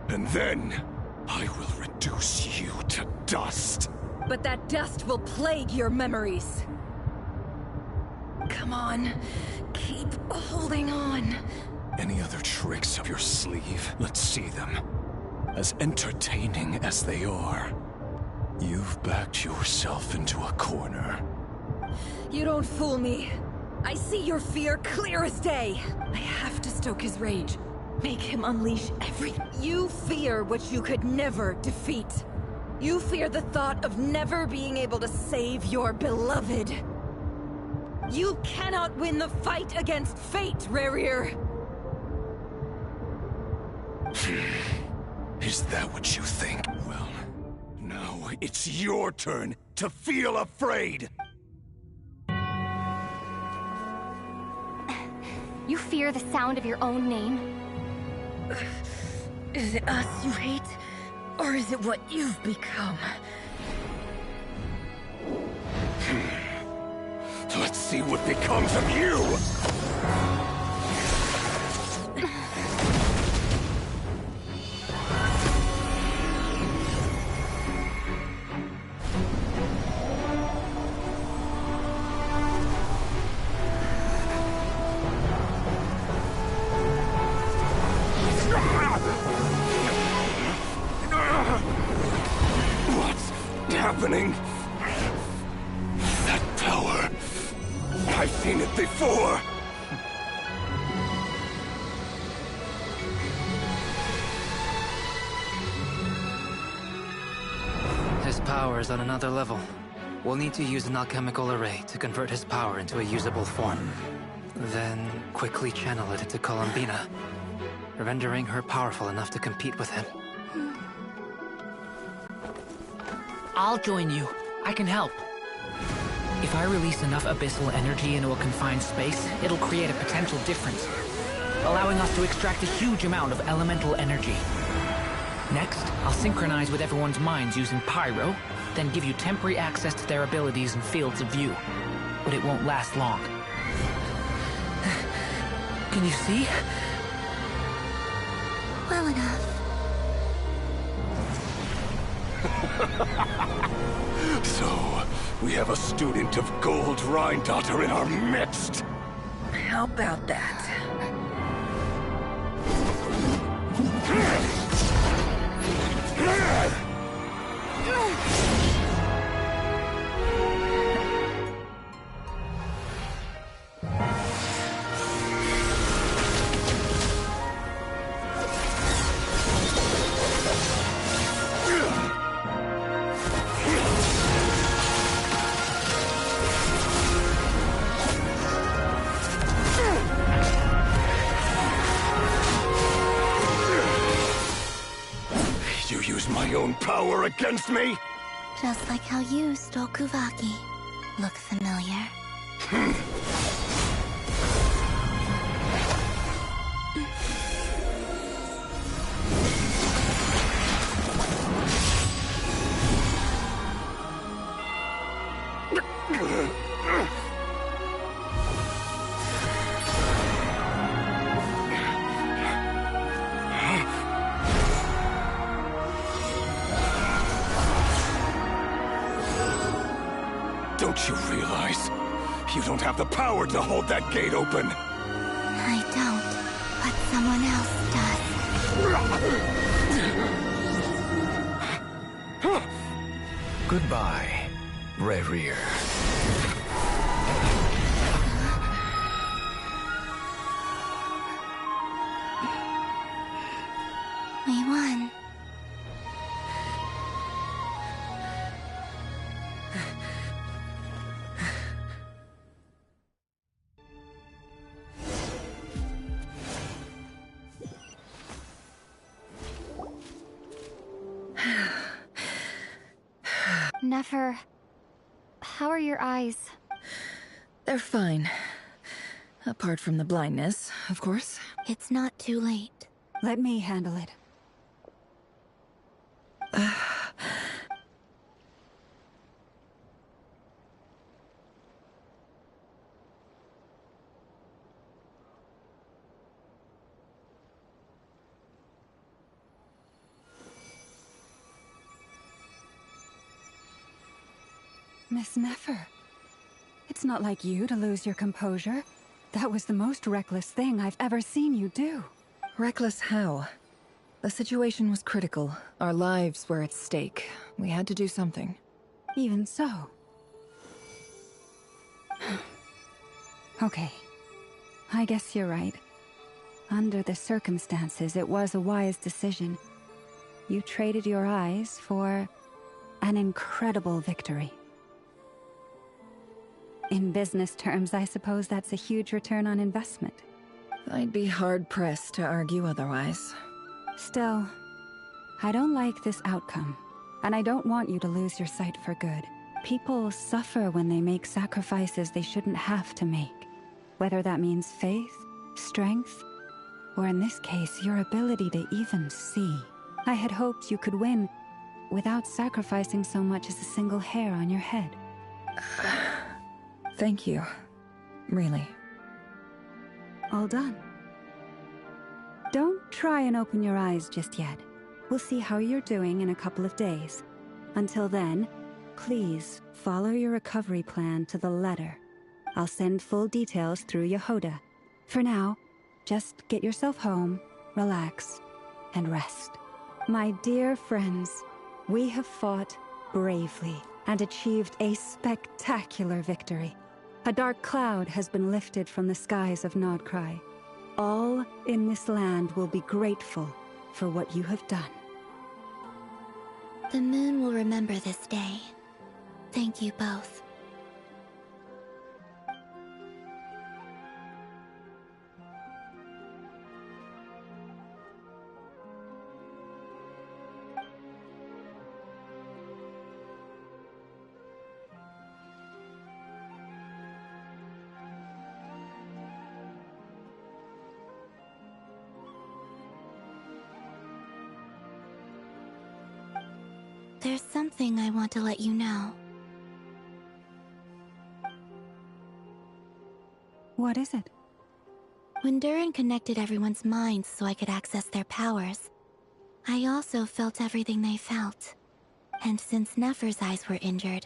And then, I will reduce you to dust. But that dust will plague your memories. Come on, keep holding on. Any other tricks up your sleeve? Let's see them. As entertaining as they are, you've backed yourself into a corner. You don't fool me. I see your fear clear as day. I have to stoke his rage. Make him unleash everything. You fear what you could never defeat. You fear the thought of never being able to save your beloved. You cannot win the fight against fate, Rerir. Is that what you think? Well, now it's your turn to feel afraid! You fear the sound of your own name? Is it us you hate? Or is it what you've become? Let's see what becomes of you! What's happening? That power. I've seen it before! His power is on another level. We'll need to use an alchemical array to convert his power into a usable form. Then quickly channel it into Columbina, rendering her powerful enough to compete with him. I'll join you. I can help. If I release enough abyssal energy into a confined space, it'll create a potential difference, allowing us to extract a huge amount of elemental energy. Next, I'll synchronize with everyone's minds using Pyro, then give you temporary access to their abilities and fields of view. But it won't last long. Can you see? Well enough. So, we have a student of Gold Rheindotter in our midst! How about that? You use my own power against me? Just like how you stole Kuvaki. Look familiar? Don't you realize? You don't have the power to hold that gate open! I don't, but someone else does. Goodbye, Rerir. We won. Nefer, how are your eyes? They're fine. Apart from the blindness, of course. It's not too late. Let me handle it. Miss Nefer, it's not like you to lose your composure. That was the most reckless thing I've ever seen you do. Reckless how? The situation was critical. Our lives were at stake. We had to do something. Even so. Okay. I guess you're right. Under the circumstances, it was a wise decision. You traded your eyes for an incredible victory. In business terms, I suppose that's a huge return on investment. I'd be hard-pressed to argue otherwise. Still, I don't like this outcome, and I don't want you to lose your sight for good. People suffer when they make sacrifices they shouldn't have to make, whether that means faith, strength, or in this case, your ability to even see. I had hoped you could win without sacrificing so much as a single hair on your head. Thank you. Really. All done. Don't try and open your eyes just yet. We'll see how you're doing in a couple of days. Until then, please follow your recovery plan to the letter. I'll send full details through Yehoda. For now, just get yourself home, relax, and rest. My dear friends, we have fought bravely and achieved a spectacular victory. A dark cloud has been lifted from the skies of Nodcry. All in this land will be grateful for what you have done. The moon will remember this day. Thank you both. There's something I want to let you know. What is it? When Durin connected everyone's minds so I could access their powers, I also felt everything they felt. And since Nefer's eyes were injured,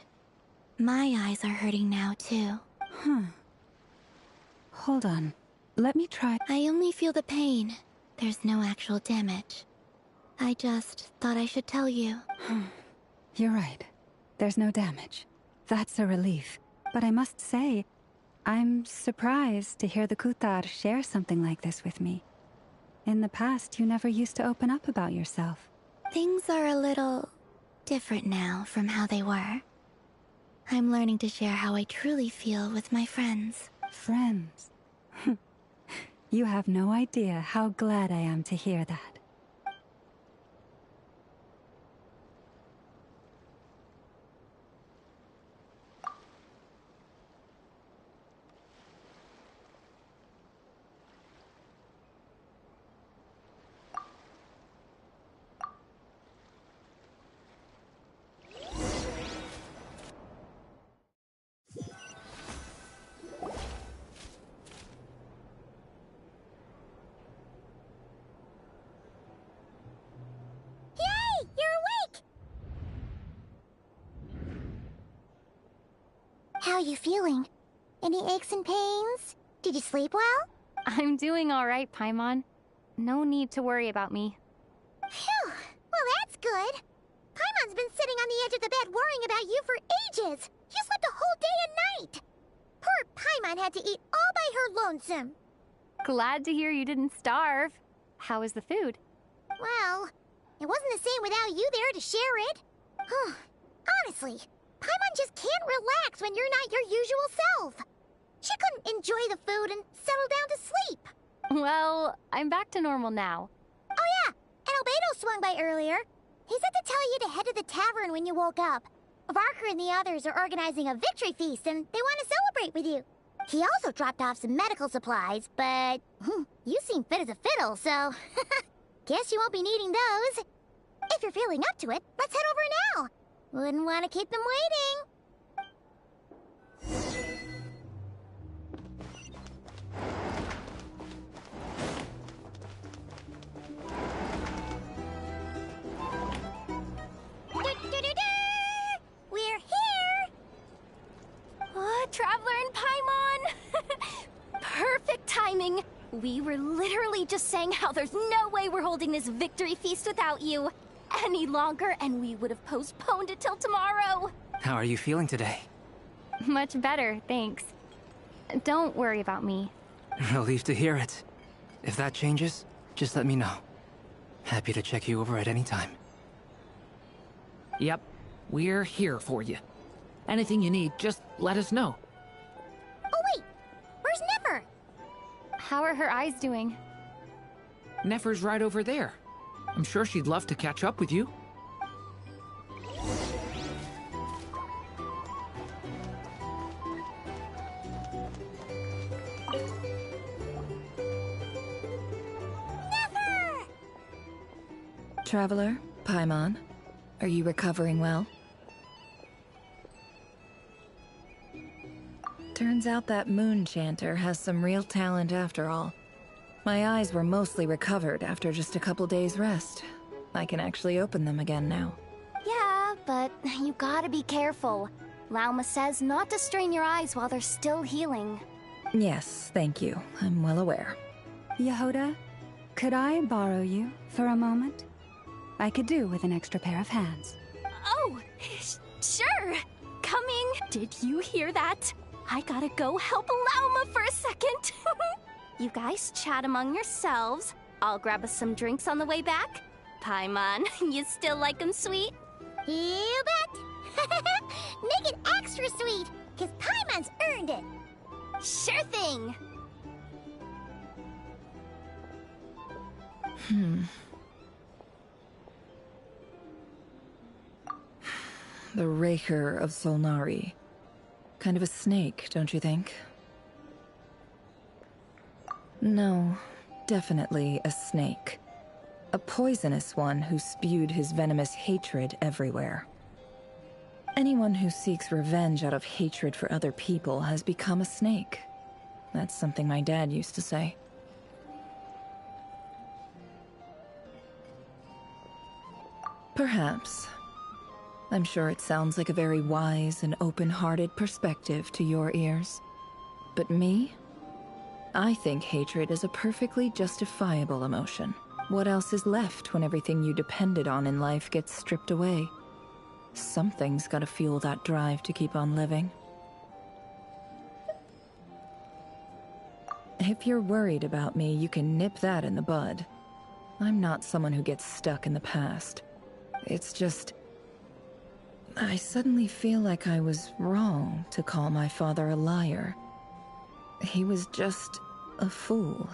my eyes are hurting now too. Hold on. Let me try. I only feel the pain. There's no actual damage. I just thought I should tell you. You're right. There's no damage. That's a relief. But I must say, I'm surprised to hear the Kutar share something like this with me. In the past, you never used to open up about yourself. Things are a little different now from how they were. I'm learning to share how I truly feel with my friends. Friends? You have no idea how glad I am to hear that. How are you feeling? Any aches and pains? Did you sleep well? I'm doing all right, Paimon. No need to worry about me. Phew! Well, that's good. Paimon's been sitting on the edge of the bed worrying about you for ages. You slept a whole day and night. Poor Paimon had to eat all by her lonesome. Glad to hear you didn't starve. How was the food? Well, it wasn't the same without you there to share it. Honestly, Paimon just can't relax when you're not your usual self. She couldn't enjoy the food and settle down to sleep. Well, I'm back to normal now. Oh yeah, and Albedo swung by earlier. He said to tell you to head to the tavern when you woke up. Varker and the others are organizing a victory feast and they want to celebrate with you. He also dropped off some medical supplies, but you seem fit as a fiddle, so guess you won't be needing those. If you're feeling up to it, let's head over now. Wouldn't want to keep them waiting. We're here! Traveler and Paimon! Perfect timing! We were literally just saying how there's no way we're holding this victory feast without you. Any longer, and we would have postponed it till tomorrow. How are you feeling today? Much better, thanks. Don't worry about me. Relieved to hear it. If that changes, just let me know. Happy to check you over at any time. Yep, we're here for you. Anything you need, just let us know. Oh wait, where's Nefer? How are her eyes doing? Nefer's right over there. I'm sure she'd love to catch up with you. Nefer! Traveler, Paimon, are you recovering well? Turns out that moon chanter has some real talent after all. My eyes were mostly recovered after just a couple days' rest. I can actually open them again now. Yeah, but you gotta be careful. Lauma says not to strain your eyes while they're still healing. Yes, thank you. I'm well aware. Yehoda, could I borrow you for a moment? I could do with an extra pair of hands. Oh, sure. Coming. Did you hear that? I gotta go help Lauma for a second. You guys chat among yourselves. I'll grab us some drinks on the way back. Paimon, you still like 'em sweet? You bet! Make it extra sweet, because Paimon's earned it. Sure thing! The Raker of Solnari. Kind of a snake, don't you think? No, definitely a snake. A poisonous one who spewed his venomous hatred everywhere. Anyone who seeks revenge out of hatred for other people has become a snake. That's something my dad used to say. Perhaps. I'm sure it sounds like a very wise and open-hearted perspective to your ears. But me? I think hatred is a perfectly justifiable emotion. What else is left when everything you depended on in life gets stripped away? Something's gotta fuel that drive to keep on living. If you're worried about me, you can nip that in the bud. I'm not someone who gets stuck in the past. It's just... I suddenly feel like I was wrong to call my father a liar. He was just a fool.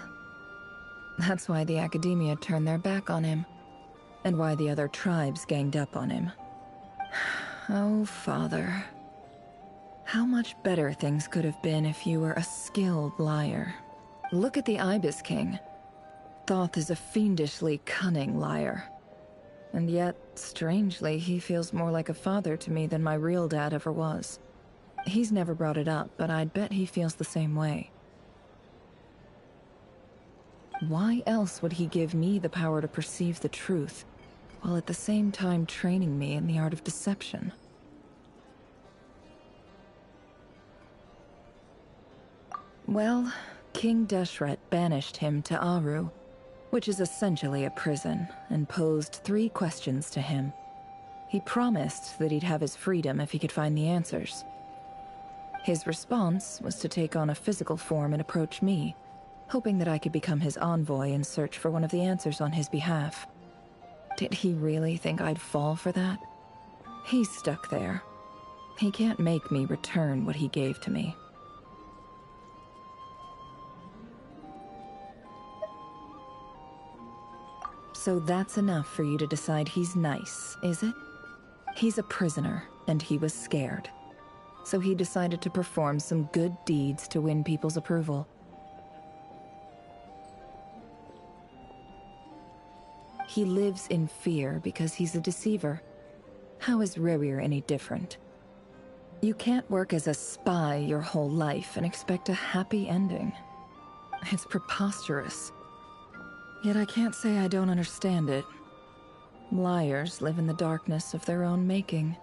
That's why the Academia turned their back on him, and why the other tribes ganged up on him. Oh, Father. How much better things could have been if you were a skilled liar. Look at the Ibis King. Thoth is a fiendishly cunning liar. And yet, strangely, he feels more like a father to me than my real dad ever was. He's never brought it up, but I'd bet he feels the same way. Why else would he give me the power to perceive the truth, while at the same time training me in the art of deception? Well, King Deshret banished him to Aru, which is essentially a prison, and posed 3 questions to him. He promised that he'd have his freedom if he could find the answers. His response was to take on a physical form and approach me, hoping that I could become his envoy and search for one of the answers on his behalf. Did he really think I'd fall for that? He's stuck there. He can't make me return what he gave to me. So that's enough for you to decide he's nice, is it? He's a prisoner, and he was scared. So he decided to perform some good deeds to win people's approval. He lives in fear because he's a deceiver. How is Rerir any different? You can't work as a spy your whole life and expect a happy ending. It's preposterous. Yet I can't say I don't understand it. Liars live in the darkness of their own making,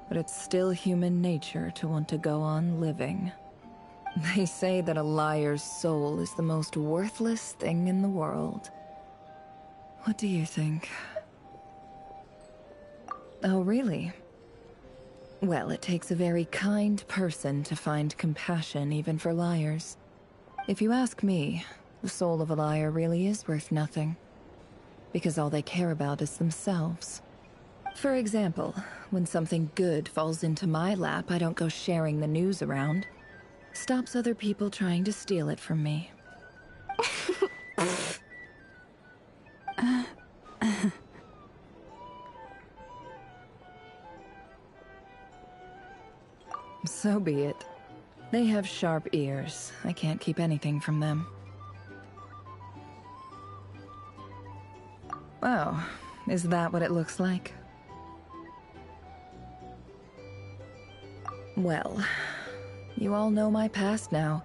but it's still human nature to want to go on living. They say that a liar's soul is the most worthless thing in the world. What do you think? Oh, really? Well, it takes a very kind person to find compassion even for liars. If you ask me, the soul of a liar really is worth nothing. Because all they care about is themselves. For example, when something good falls into my lap, I don't go sharing the news around. Stops other people trying to steal it from me. So be it. They have sharp ears. I can't keep anything from them. Oh, is that what it looks like? Well, you all know my past now,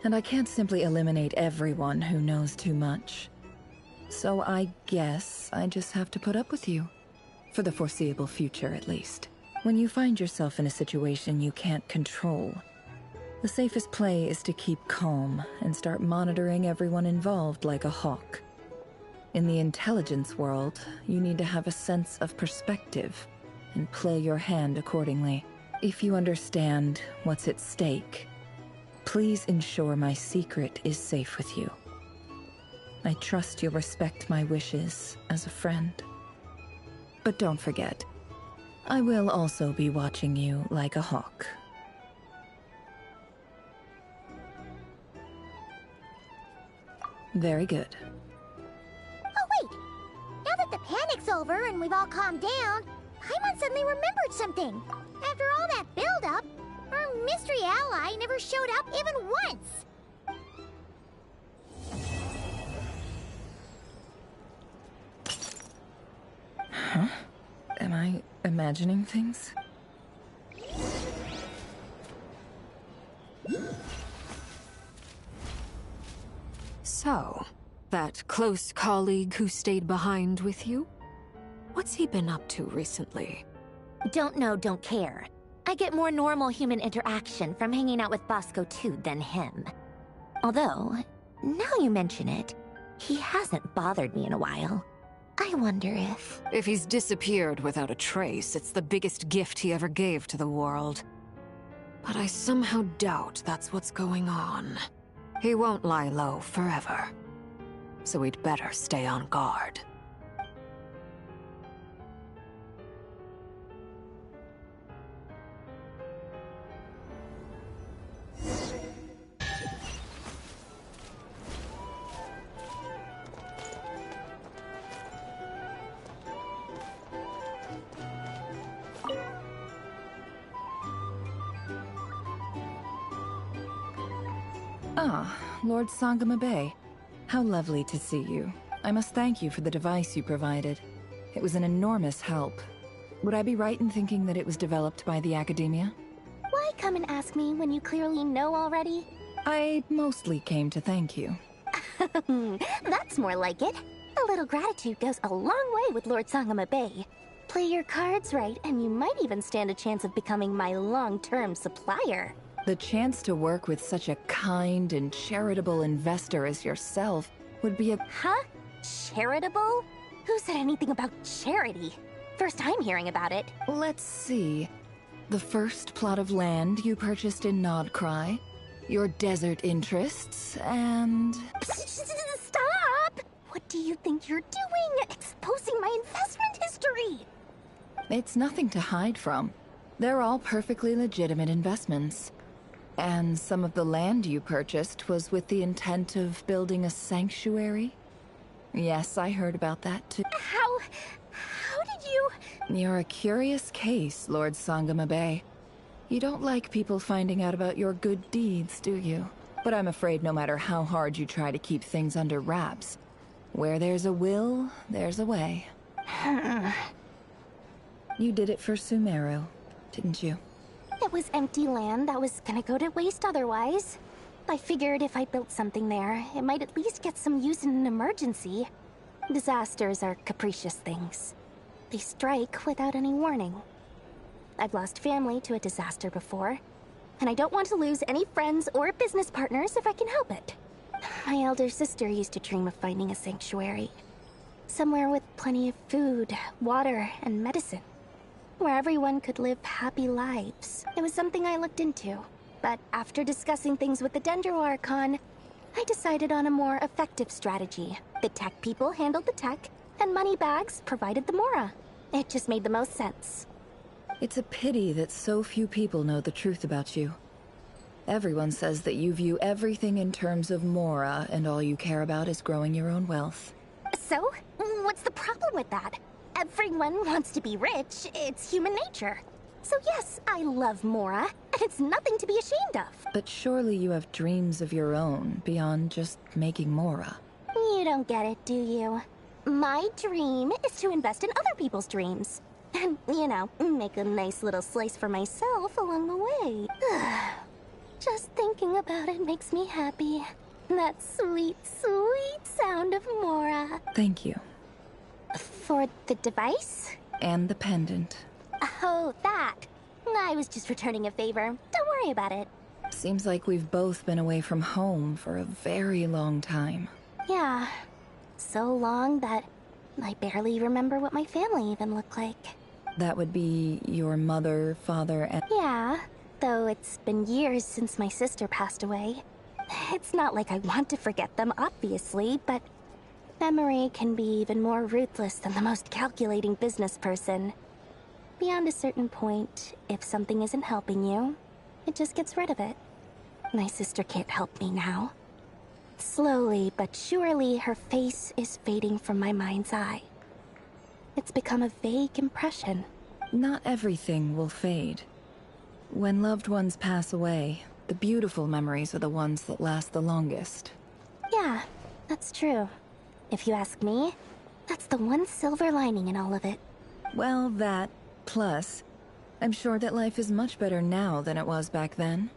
and I can't simply eliminate everyone who knows too much. So I guess I just have to put up with you. For the foreseeable future, at least. When you find yourself in a situation you can't control, the safest play is to keep calm and start monitoring everyone involved like a hawk. In the intelligence world, you need to have a sense of perspective and play your hand accordingly. If you understand what's at stake, please ensure my secret is safe with you. I trust you'll respect my wishes as a friend. But don't forget, I will also be watching you like a hawk. Very good. Oh wait! Now that the panic's over and we've all calmed down, Paimon suddenly remembered something. After all that build-up, our mystery ally never showed up even once. Huh? Am I imagining things? So, that close colleague who stayed behind with you? What's he been up to recently? Don't know, don't care. I get more normal human interaction from hanging out with Bosco too than him. Although, now you mention it, he hasn't bothered me in a while. I wonder if... If he's disappeared without a trace, it's the biggest gift he ever gave to the world. But I somehow doubt that's what's going on. He won't lie low forever. So we'd better stay on guard. Ah, Lord Sangama Bay. How lovely to see you. I must thank you for the device you provided. It was an enormous help. Would I be right in thinking that it was developed by the Academia? Why come and ask me when you clearly know already? I mostly came to thank you. That's more like it. A little gratitude goes a long way with Lord Sangama Bay. Play your cards right, and you might even stand a chance of becoming my long-term supplier. The chance to work with such a kind and charitable investor as yourself would be a... Huh? Charitable? Who said anything about charity? First time hearing about it. Let's see. The first plot of land you purchased in Nodcry, your desert interests, and... Stop! What do you think you're doing? Exposing my investment history! It's nothing to hide from. They're all perfectly legitimate investments. And some of the land you purchased was with the intent of building a sanctuary? Yes, I heard about that too. How did you... You're a curious case, Lord Sangamabe. You don't like people finding out about your good deeds, do you? But I'm afraid no matter how hard you try to keep things under wraps, where there's a will, there's a way. You did it for Sumeru, didn't you? It was empty land that was gonna go to waste otherwise. I figured if I built something there, it might at least get some use in an emergency. Disasters are capricious things. They strike without any warning. I've lost family to a disaster before, and I don't want to lose any friends or business partners if I can help it. My elder sister used to dream of finding a sanctuary. Somewhere with plenty of food, water, and medicine. Where everyone could live happy lives. It was something I looked into. But after discussing things with the Dendro Archon, I decided on a more effective strategy. The tech people handled the tech, and Moneybags provided the Mora. It just made the most sense. It's a pity that so few people know the truth about you. Everyone says that you view everything in terms of Mora, and all you care about is growing your own wealth. So, what's the problem with that? Everyone wants to be rich. It's human nature. So yes, I love Mora, and it's nothing to be ashamed of. But surely you have dreams of your own, beyond just making Mora. You don't get it, do you? My dream is to invest in other people's dreams. And, you know, make a nice little slice for myself along the way. Just thinking about it makes me happy. That sweet, sweet sound of Mora. Thank you. For the device? And the pendant. Oh, that. I was just returning a favor. Don't worry about it. Seems like we've both been away from home for a very long time. Yeah. So long that I barely remember what my family even looked like. That would be your mother, father, and... Yeah, though it's been years since my sister passed away. It's not like I want to forget them, obviously, but memory can be even more ruthless than the most calculating business person. Beyond a certain point, if something isn't helping you, it just gets rid of it. My sister can't help me now. Slowly but surely, her face is fading from my mind's eye. It's become a vague impression. Not everything will fade. When loved ones pass away, the beautiful memories are the ones that last the longest. Yeah, that's true. If you ask me, that's the one silver lining in all of it. Well, that, plus, I'm sure that life is much better now than it was back then.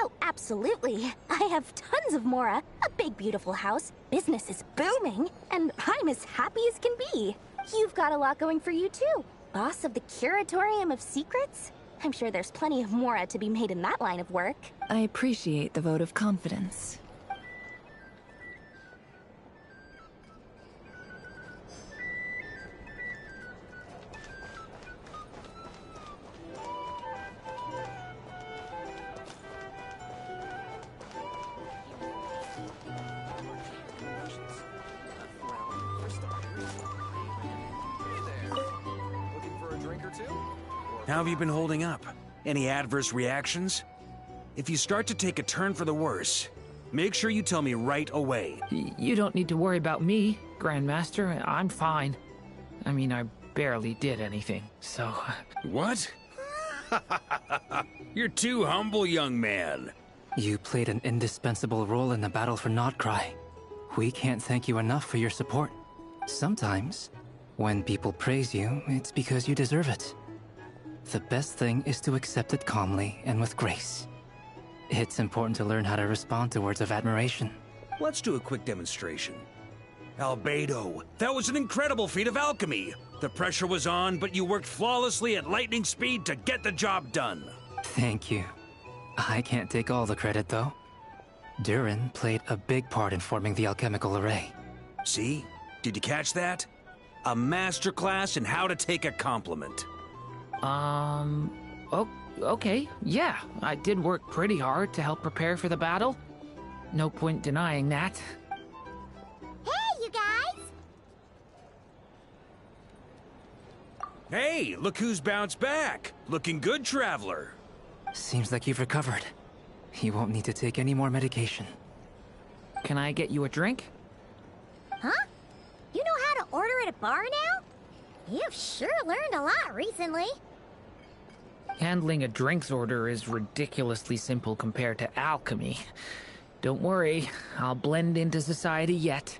Oh, absolutely. I have tons of Mora, a big beautiful house, business is booming, and I'm as happy as can be. You've got a lot going for you too. Boss of the Curatorium of Secrets? I'm sure there's plenty of Mora to be made in that line of work. I appreciate the vote of confidence. How have you been holding up? Any adverse reactions? If you start to take a turn for the worse, make sure you tell me right away. You don't need to worry about me, Grandmaster. I'm fine. I mean, I barely did anything, so... What? You're too humble, young man. You played an indispensable role in the battle for Notcry. We can't thank you enough for your support. Sometimes, when people praise you, it's because you deserve it. The best thing is to accept it calmly and with grace. It's important to learn how to respond to words of admiration. Let's do a quick demonstration. Albedo, that was an incredible feat of alchemy. The pressure was on, but you worked flawlessly at lightning speed to get the job done. Thank you. I can't take all the credit, though. Durin played a big part in forming the alchemical array. See? Did you catch that? A masterclass in how to take a compliment. Okay, yeah. I did work pretty hard to help prepare for the battle. No point denying that. Hey, you guys! Hey, look who's bounced back. Looking good, Traveler. Seems like you've recovered. You won't need to take any more medication. Can I get you a drink? Huh? You know how to order at a bar now? You've sure learned a lot recently. Handling a drinks order is ridiculously simple compared to alchemy. Don't worry, I'll blend into society yet.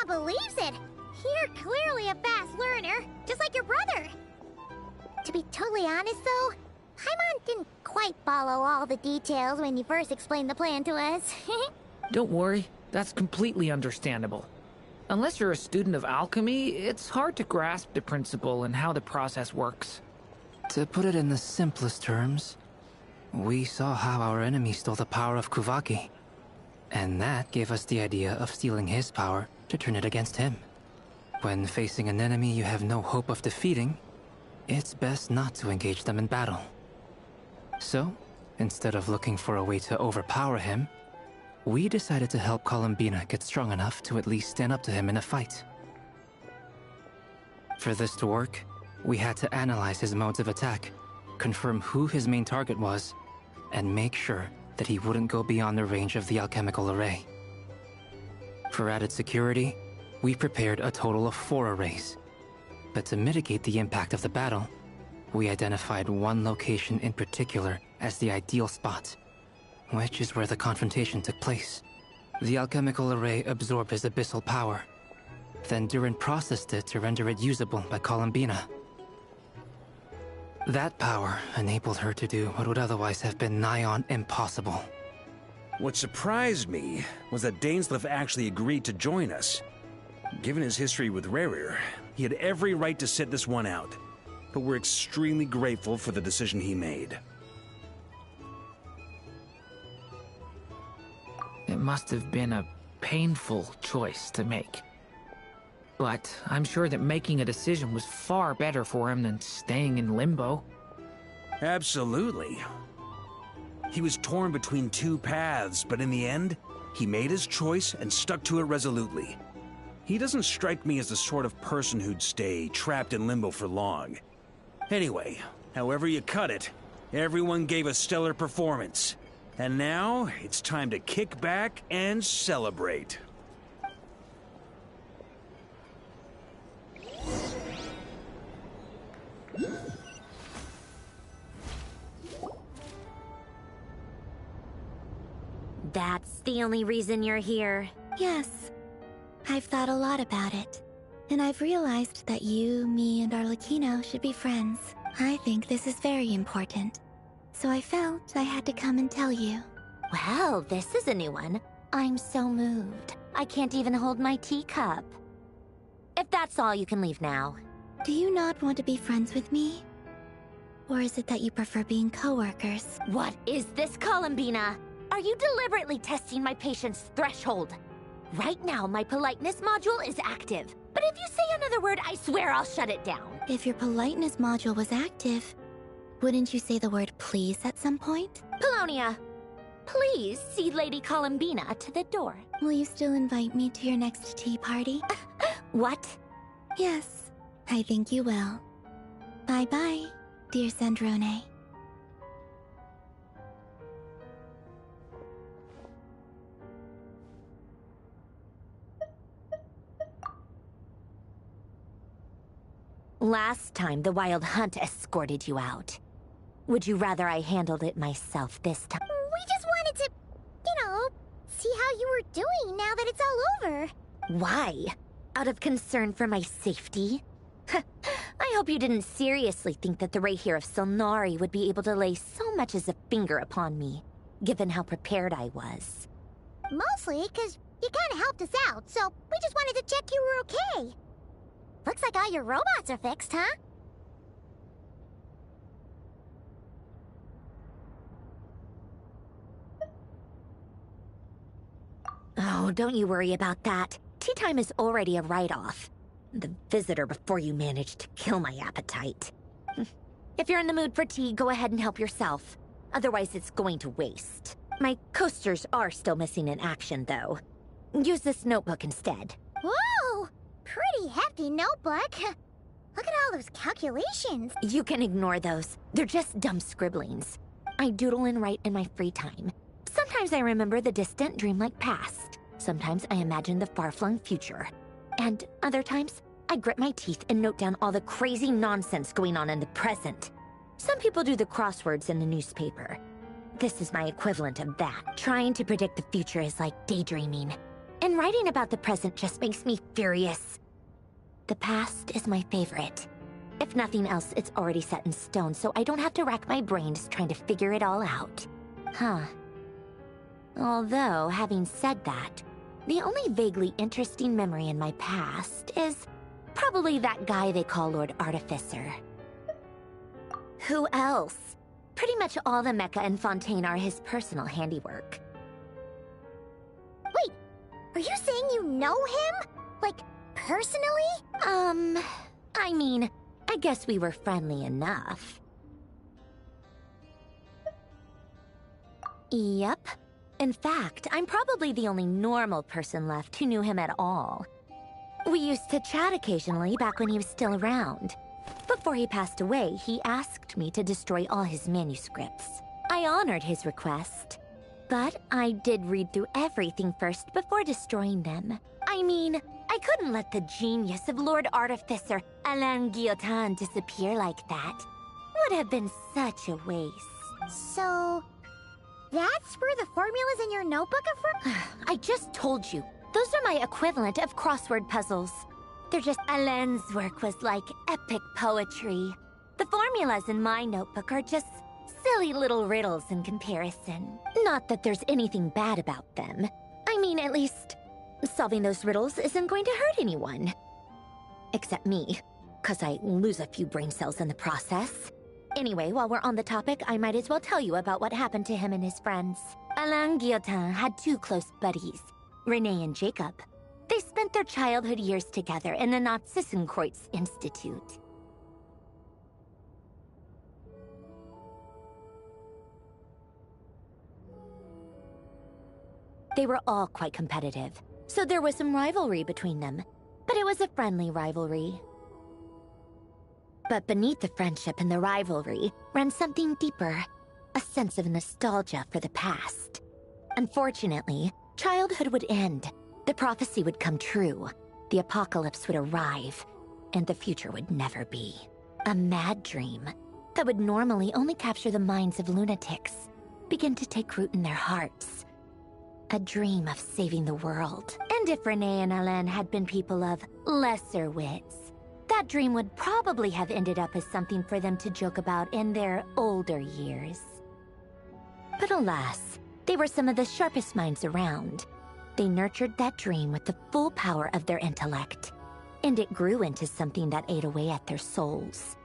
believes it. You're clearly a fast learner, just like your brother. To be totally honest, though, Paimon didn't quite follow all the details when you first explained the plan to us. Don't worry, that's completely understandable. Unless you're a student of alchemy, it's hard to grasp the principle and how the process works. To put it in the simplest terms, we saw how our enemy stole the power of Kuvaki. And that gave us the idea of stealing his power to turn it against him. When facing an enemy you have no hope of defeating, it's best not to engage them in battle. So, instead of looking for a way to overpower him, we decided to help Columbina get strong enough to at least stand up to him in a fight. For this to work, we had to analyze his modes of attack, confirm who his main target was, and make sure that he wouldn't go beyond the range of the alchemical array. For added security, we prepared a total of 4 arrays. But to mitigate the impact of the battle, we identified one location in particular as the ideal spot, which is where the confrontation took place. The alchemical array absorbed his abyssal power. Then Durin processed it to render it usable by Columbina. That power enabled her to do what would otherwise have been nigh on impossible. What surprised me was that Dainsleif actually agreed to join us. Given his history with Rerir, he had every right to sit this one out. But we're extremely grateful for the decision he made. It must have been a painful choice to make. But I'm sure that making a decision was far better for him than staying in limbo. Absolutely. He was torn between 2 paths, but in the end, he made his choice and stuck to it resolutely. He doesn't strike me as the sort of person who'd stay trapped in limbo for long. Anyway, however you cut it, everyone gave a stellar performance. And now, it's time to kick back and celebrate. That's the only reason you're here? Yes. I've thought a lot about it. And I've realized that you, me, and Arlecchino should be friends. I think this is very important. So I felt I had to come and tell you. Well, this is a new one. I'm so moved. I can't even hold my teacup. If that's all, you can leave now. Do you not want to be friends with me? Or is it that you prefer being co-workers? What is this, Columbina? Are you deliberately testing my patience threshold? Right now, my politeness module is active. But if you say another word, I swear I'll shut it down. If your politeness module was active, wouldn't you say the word please at some point? Paulownia, please see Lady Columbina to the door. Will you still invite me to your next tea party? What? Yes, I think you will. Bye-bye, dear Sandrone. Last time, the Wild Hunt escorted you out. Would you rather I handled it myself this time? We just wanted to, see how you were doing now that it's all over. Why? Out of concern for my safety? I hope you didn't seriously think that the Rayhir of Solnari would be able to lay so much as a finger upon me, given how prepared I was. Mostly because you kind of helped us out, so we just wanted to check you were okay. Looks like all your robots are fixed, huh? Oh, don't you worry about that. Tea time is already a write-off. The visitor before you managed to kill my appetite. If you're in the mood for tea, go ahead and help yourself. Otherwise, it's going to waste. My coasters are still missing in action, though. Use this notebook instead. Whoa! Pretty hefty notebook. Look at all those calculations. You can ignore those. They're just dumb scribblings. I doodle and write in my free time. Sometimes I remember the distant, dreamlike past. Sometimes I imagine the far-flung future. And other times, I grit my teeth and note down all the crazy nonsense going on in the present. Some people do the crosswords in the newspaper. This is my equivalent of that. Trying to predict the future is like daydreaming. and writing about the present just makes me furious. The past is my favorite. If nothing else, it's already set in stone, so I don't have to rack my brains trying to figure it all out. Huh. Although, having said that, the only vaguely interesting memory in my past is probably that guy they call Lord Artificer. Who else? Pretty much all the mecha and Fontaine are his personal handiwork. Wait, are you saying you know him? Like, personally? I mean, I guess we were friendly enough. Yep. In fact, I'm probably the only normal person left who knew him at all. We used to chat occasionally back when he was still around. Before he passed away, he asked me to destroy all his manuscripts. I honored his request, but I did read through everything first before destroying them. I mean, I couldn't let the genius of Lord Artificer Alain Guillotin disappear like that. Would have been such a waste. So, that's where the formulas in your notebook are from? I just told you. Those are my equivalent of crossword puzzles. They're just... Alain's work was like epic poetry. The formulas in my notebook are just silly little riddles in comparison. Not that there's anything bad about them. I mean, at least, solving those riddles isn't going to hurt anyone. Except me, 'cause I lose a few brain cells in the process. Anyway, while we're on the topic, I might as well tell you about what happened to him and his friends. Alain Guillotin had two close buddies, Renee and Jacob. They spent their childhood years together in the Narzissenkreuz Institute. They were all quite competitive, so there was some rivalry between them, but it was a friendly rivalry. But beneath the friendship and the rivalry ran something deeper, a sense of nostalgia for the past. Unfortunately, childhood would end, the prophecy would come true, the apocalypse would arrive, and the future would never be. A mad dream that would normally only capture the minds of lunatics began to take root in their hearts. A dream of saving the world. And if Renee and Alain had been people of lesser wits, that dream would probably have ended up as something for them to joke about in their older years. But alas, they were some of the sharpest minds around. They nurtured that dream with the full power of their intellect, and it grew into something that ate away at their souls.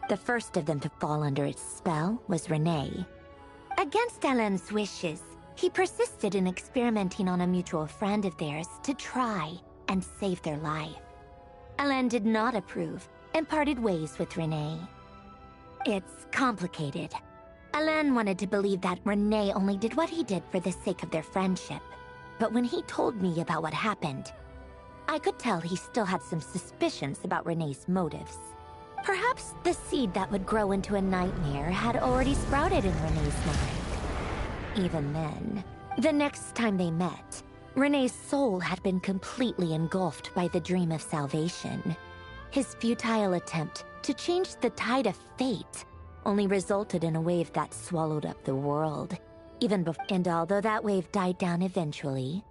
The first of them to fall under its spell was Renee. Against Alain's wishes, he persisted in experimenting on a mutual friend of theirs to try and save their life. Alain did not approve and parted ways with Renee. It's complicated. Alain wanted to believe that Renee only did what he did for the sake of their friendship. But when he told me about what happened, I could tell he still had some suspicions about Renee's motives. Perhaps the seed that would grow into a nightmare had already sprouted in Renee's mind. Even then, the next time they met, Renee's soul had been completely engulfed by the dream of salvation. His futile attempt to change the tide of fate only resulted in a wave that swallowed up the world. And although that wave died down eventually,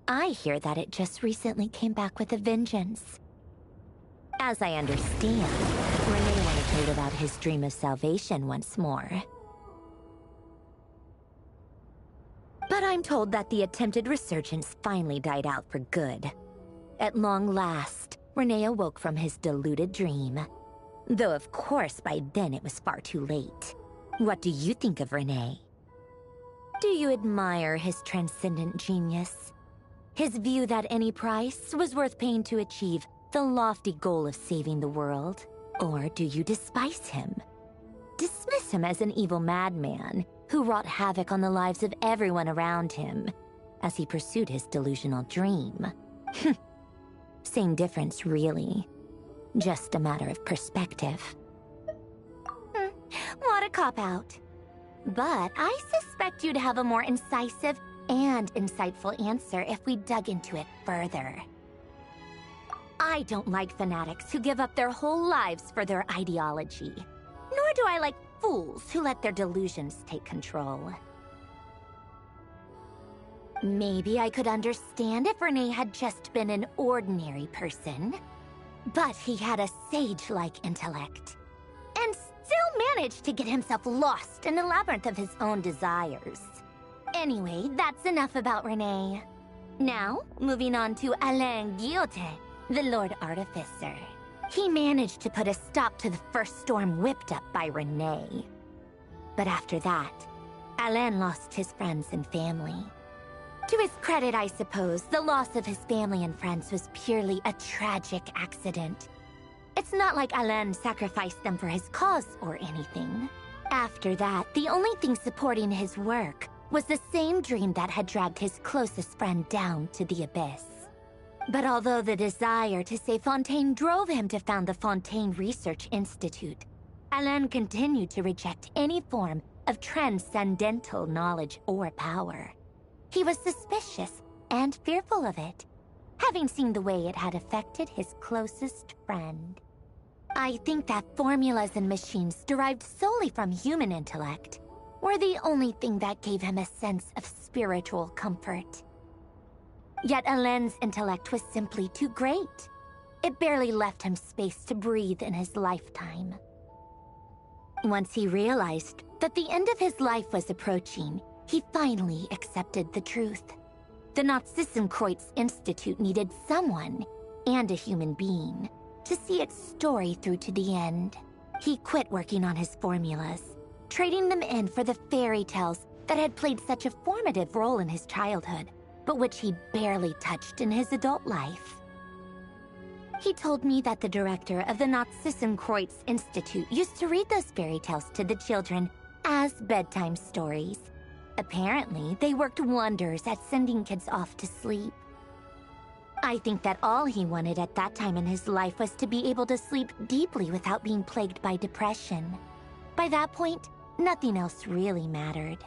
I hear that it just recently came back with a vengeance. As I understand, Renee wanted to live out his dream of salvation once more. But I'm told that the attempted resurgence finally died out for good. At long last, Renee awoke from his deluded dream. Though of course by then it was far too late. What do you think of Renee? Do you admire his transcendent genius? His view that any price was worth paying to achieve the lofty goal of saving the world? Or do you despise him? Dismiss him as an evil madman who wrought havoc on the lives of everyone around him as he pursued his delusional dream? Same difference, really. Just a matter of perspective. What a cop-out. But I suspect you'd have a more incisive and insightful answer if we dug into it further. I don't like fanatics who give up their whole lives for their ideology. Nor do I like fools who let their delusions take control. Maybe I could understand if Renee had just been an ordinary person. But he had a sage-like intellect. And still managed to get himself lost in a labyrinth of his own desires. Anyway, that's enough about Renee. Now, moving on to Alain Guillotin, the Lord Artificer. He managed to put a stop to the first storm whipped up by Renee. But after that, Alain lost his friends and family. To his credit, I suppose, the loss of his family and friends was purely a tragic accident. It's not like Alain sacrificed them for his cause or anything. After that, the only thing supporting his work was the same dream that had dragged his closest friend down to the abyss. But although the desire to save Fontaine drove him to found the Fontaine Research Institute, Alain continued to reject any form of transcendental knowledge or power. He was suspicious and fearful of it, having seen the way it had affected his closest friend. I think that formulas and machines derived solely from human intellect were the only thing that gave him a sense of spiritual comfort. Yet Alain's intellect was simply too great. It barely left him space to breathe in his lifetime. Once he realized that the end of his life was approaching, he finally accepted the truth. The Nazissenkreuz Institute needed someone, and a human being, to see its story through to the end. He quit working on his formulas, trading them in for the fairy tales that had played such a formative role in his childhood, but which he barely touched in his adult life. He told me that the director of the Nazissenkreuz Institute used to read those fairy tales to the children as bedtime stories. Apparently, they worked wonders at sending kids off to sleep. I think that all he wanted at that time in his life was to be able to sleep deeply without being plagued by depression. By that point, nothing else really mattered.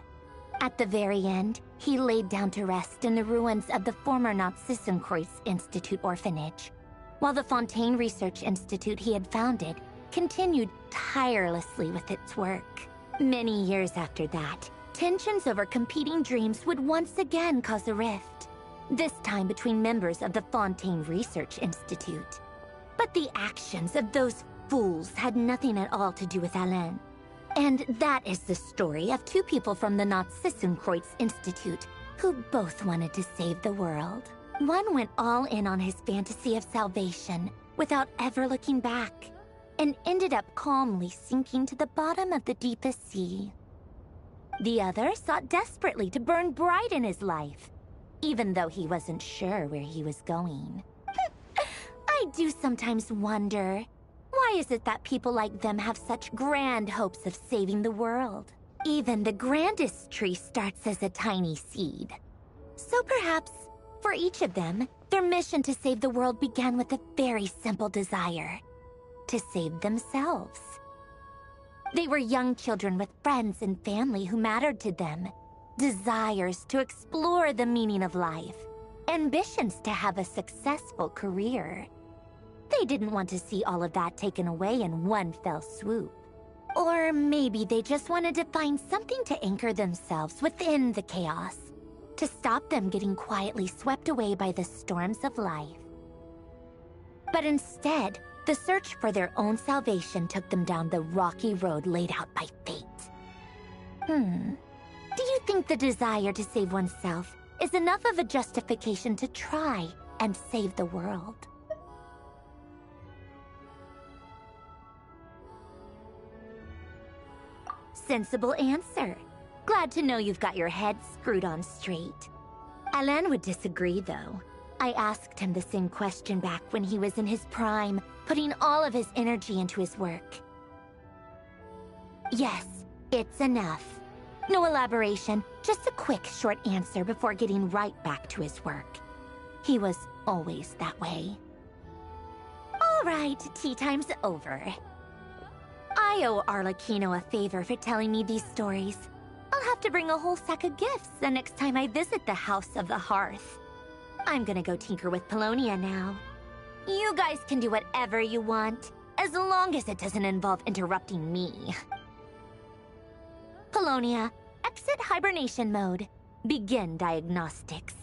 At the very end, he laid down to rest in the ruins of the former Nazissenkreuz Institute orphanage, while the Fontaine Research Institute he had founded continued tirelessly with its work. Many years after that, tensions over competing dreams would once again cause a rift, this time between members of the Fontaine Research Institute. But the actions of those fools had nothing at all to do with Alain. And that is the story of two people from the Nazissenkreuz Institute who both wanted to save the world. One went all in on his fantasy of salvation without ever looking back, and ended up calmly sinking to the bottom of the deepest sea. The other sought desperately to burn bright in his life, even though he wasn't sure where he was going. I do sometimes wonder, why is it that people like them have such grand hopes of saving the world? Even the grandest tree starts as a tiny seed. So perhaps, for each of them, their mission to save the world began with a very simple desire: to save themselves. They were young children with friends and family who mattered to them, desires to explore the meaning of life, ambitions to have a successful career. They didn't want to see all of that taken away in one fell swoop. Or maybe they just wanted to find something to anchor themselves within the chaos, to stop them getting quietly swept away by the storms of life. But instead, the search for their own salvation took them down the rocky road laid out by fate. Do you think the desire to save oneself is enough of a justification to try and save the world? Sensible answer. Glad to know you've got your head screwed on straight. Alain would disagree, though. I asked him the same question back when he was in his prime, putting all of his energy into his work. Yes, it's enough. No elaboration, just a quick, short answer before getting right back to his work. He was always that way. All right, tea time's over. I owe Arlecchino a favor for telling me these stories. I'll have to bring a whole sack of gifts the next time I visit the House of the Hearth. I'm gonna go tinker with Polonia now. You guys can do whatever you want, as long as it doesn't involve interrupting me. Polonia, exit hibernation mode. Begin diagnostics.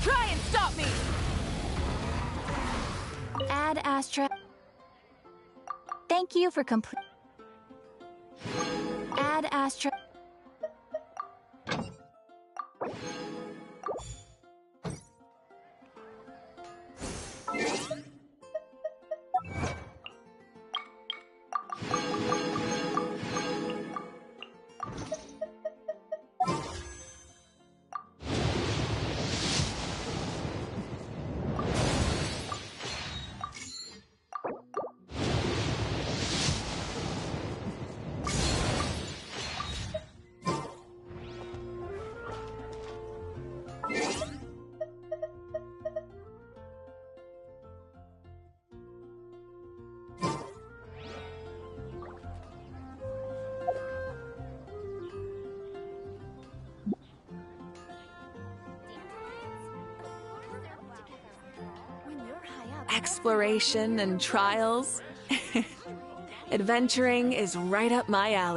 Try and stop me! Ad Astra. Thank you for complete. Ad Astra. Exploration and trials. Adventuring is right up my alley.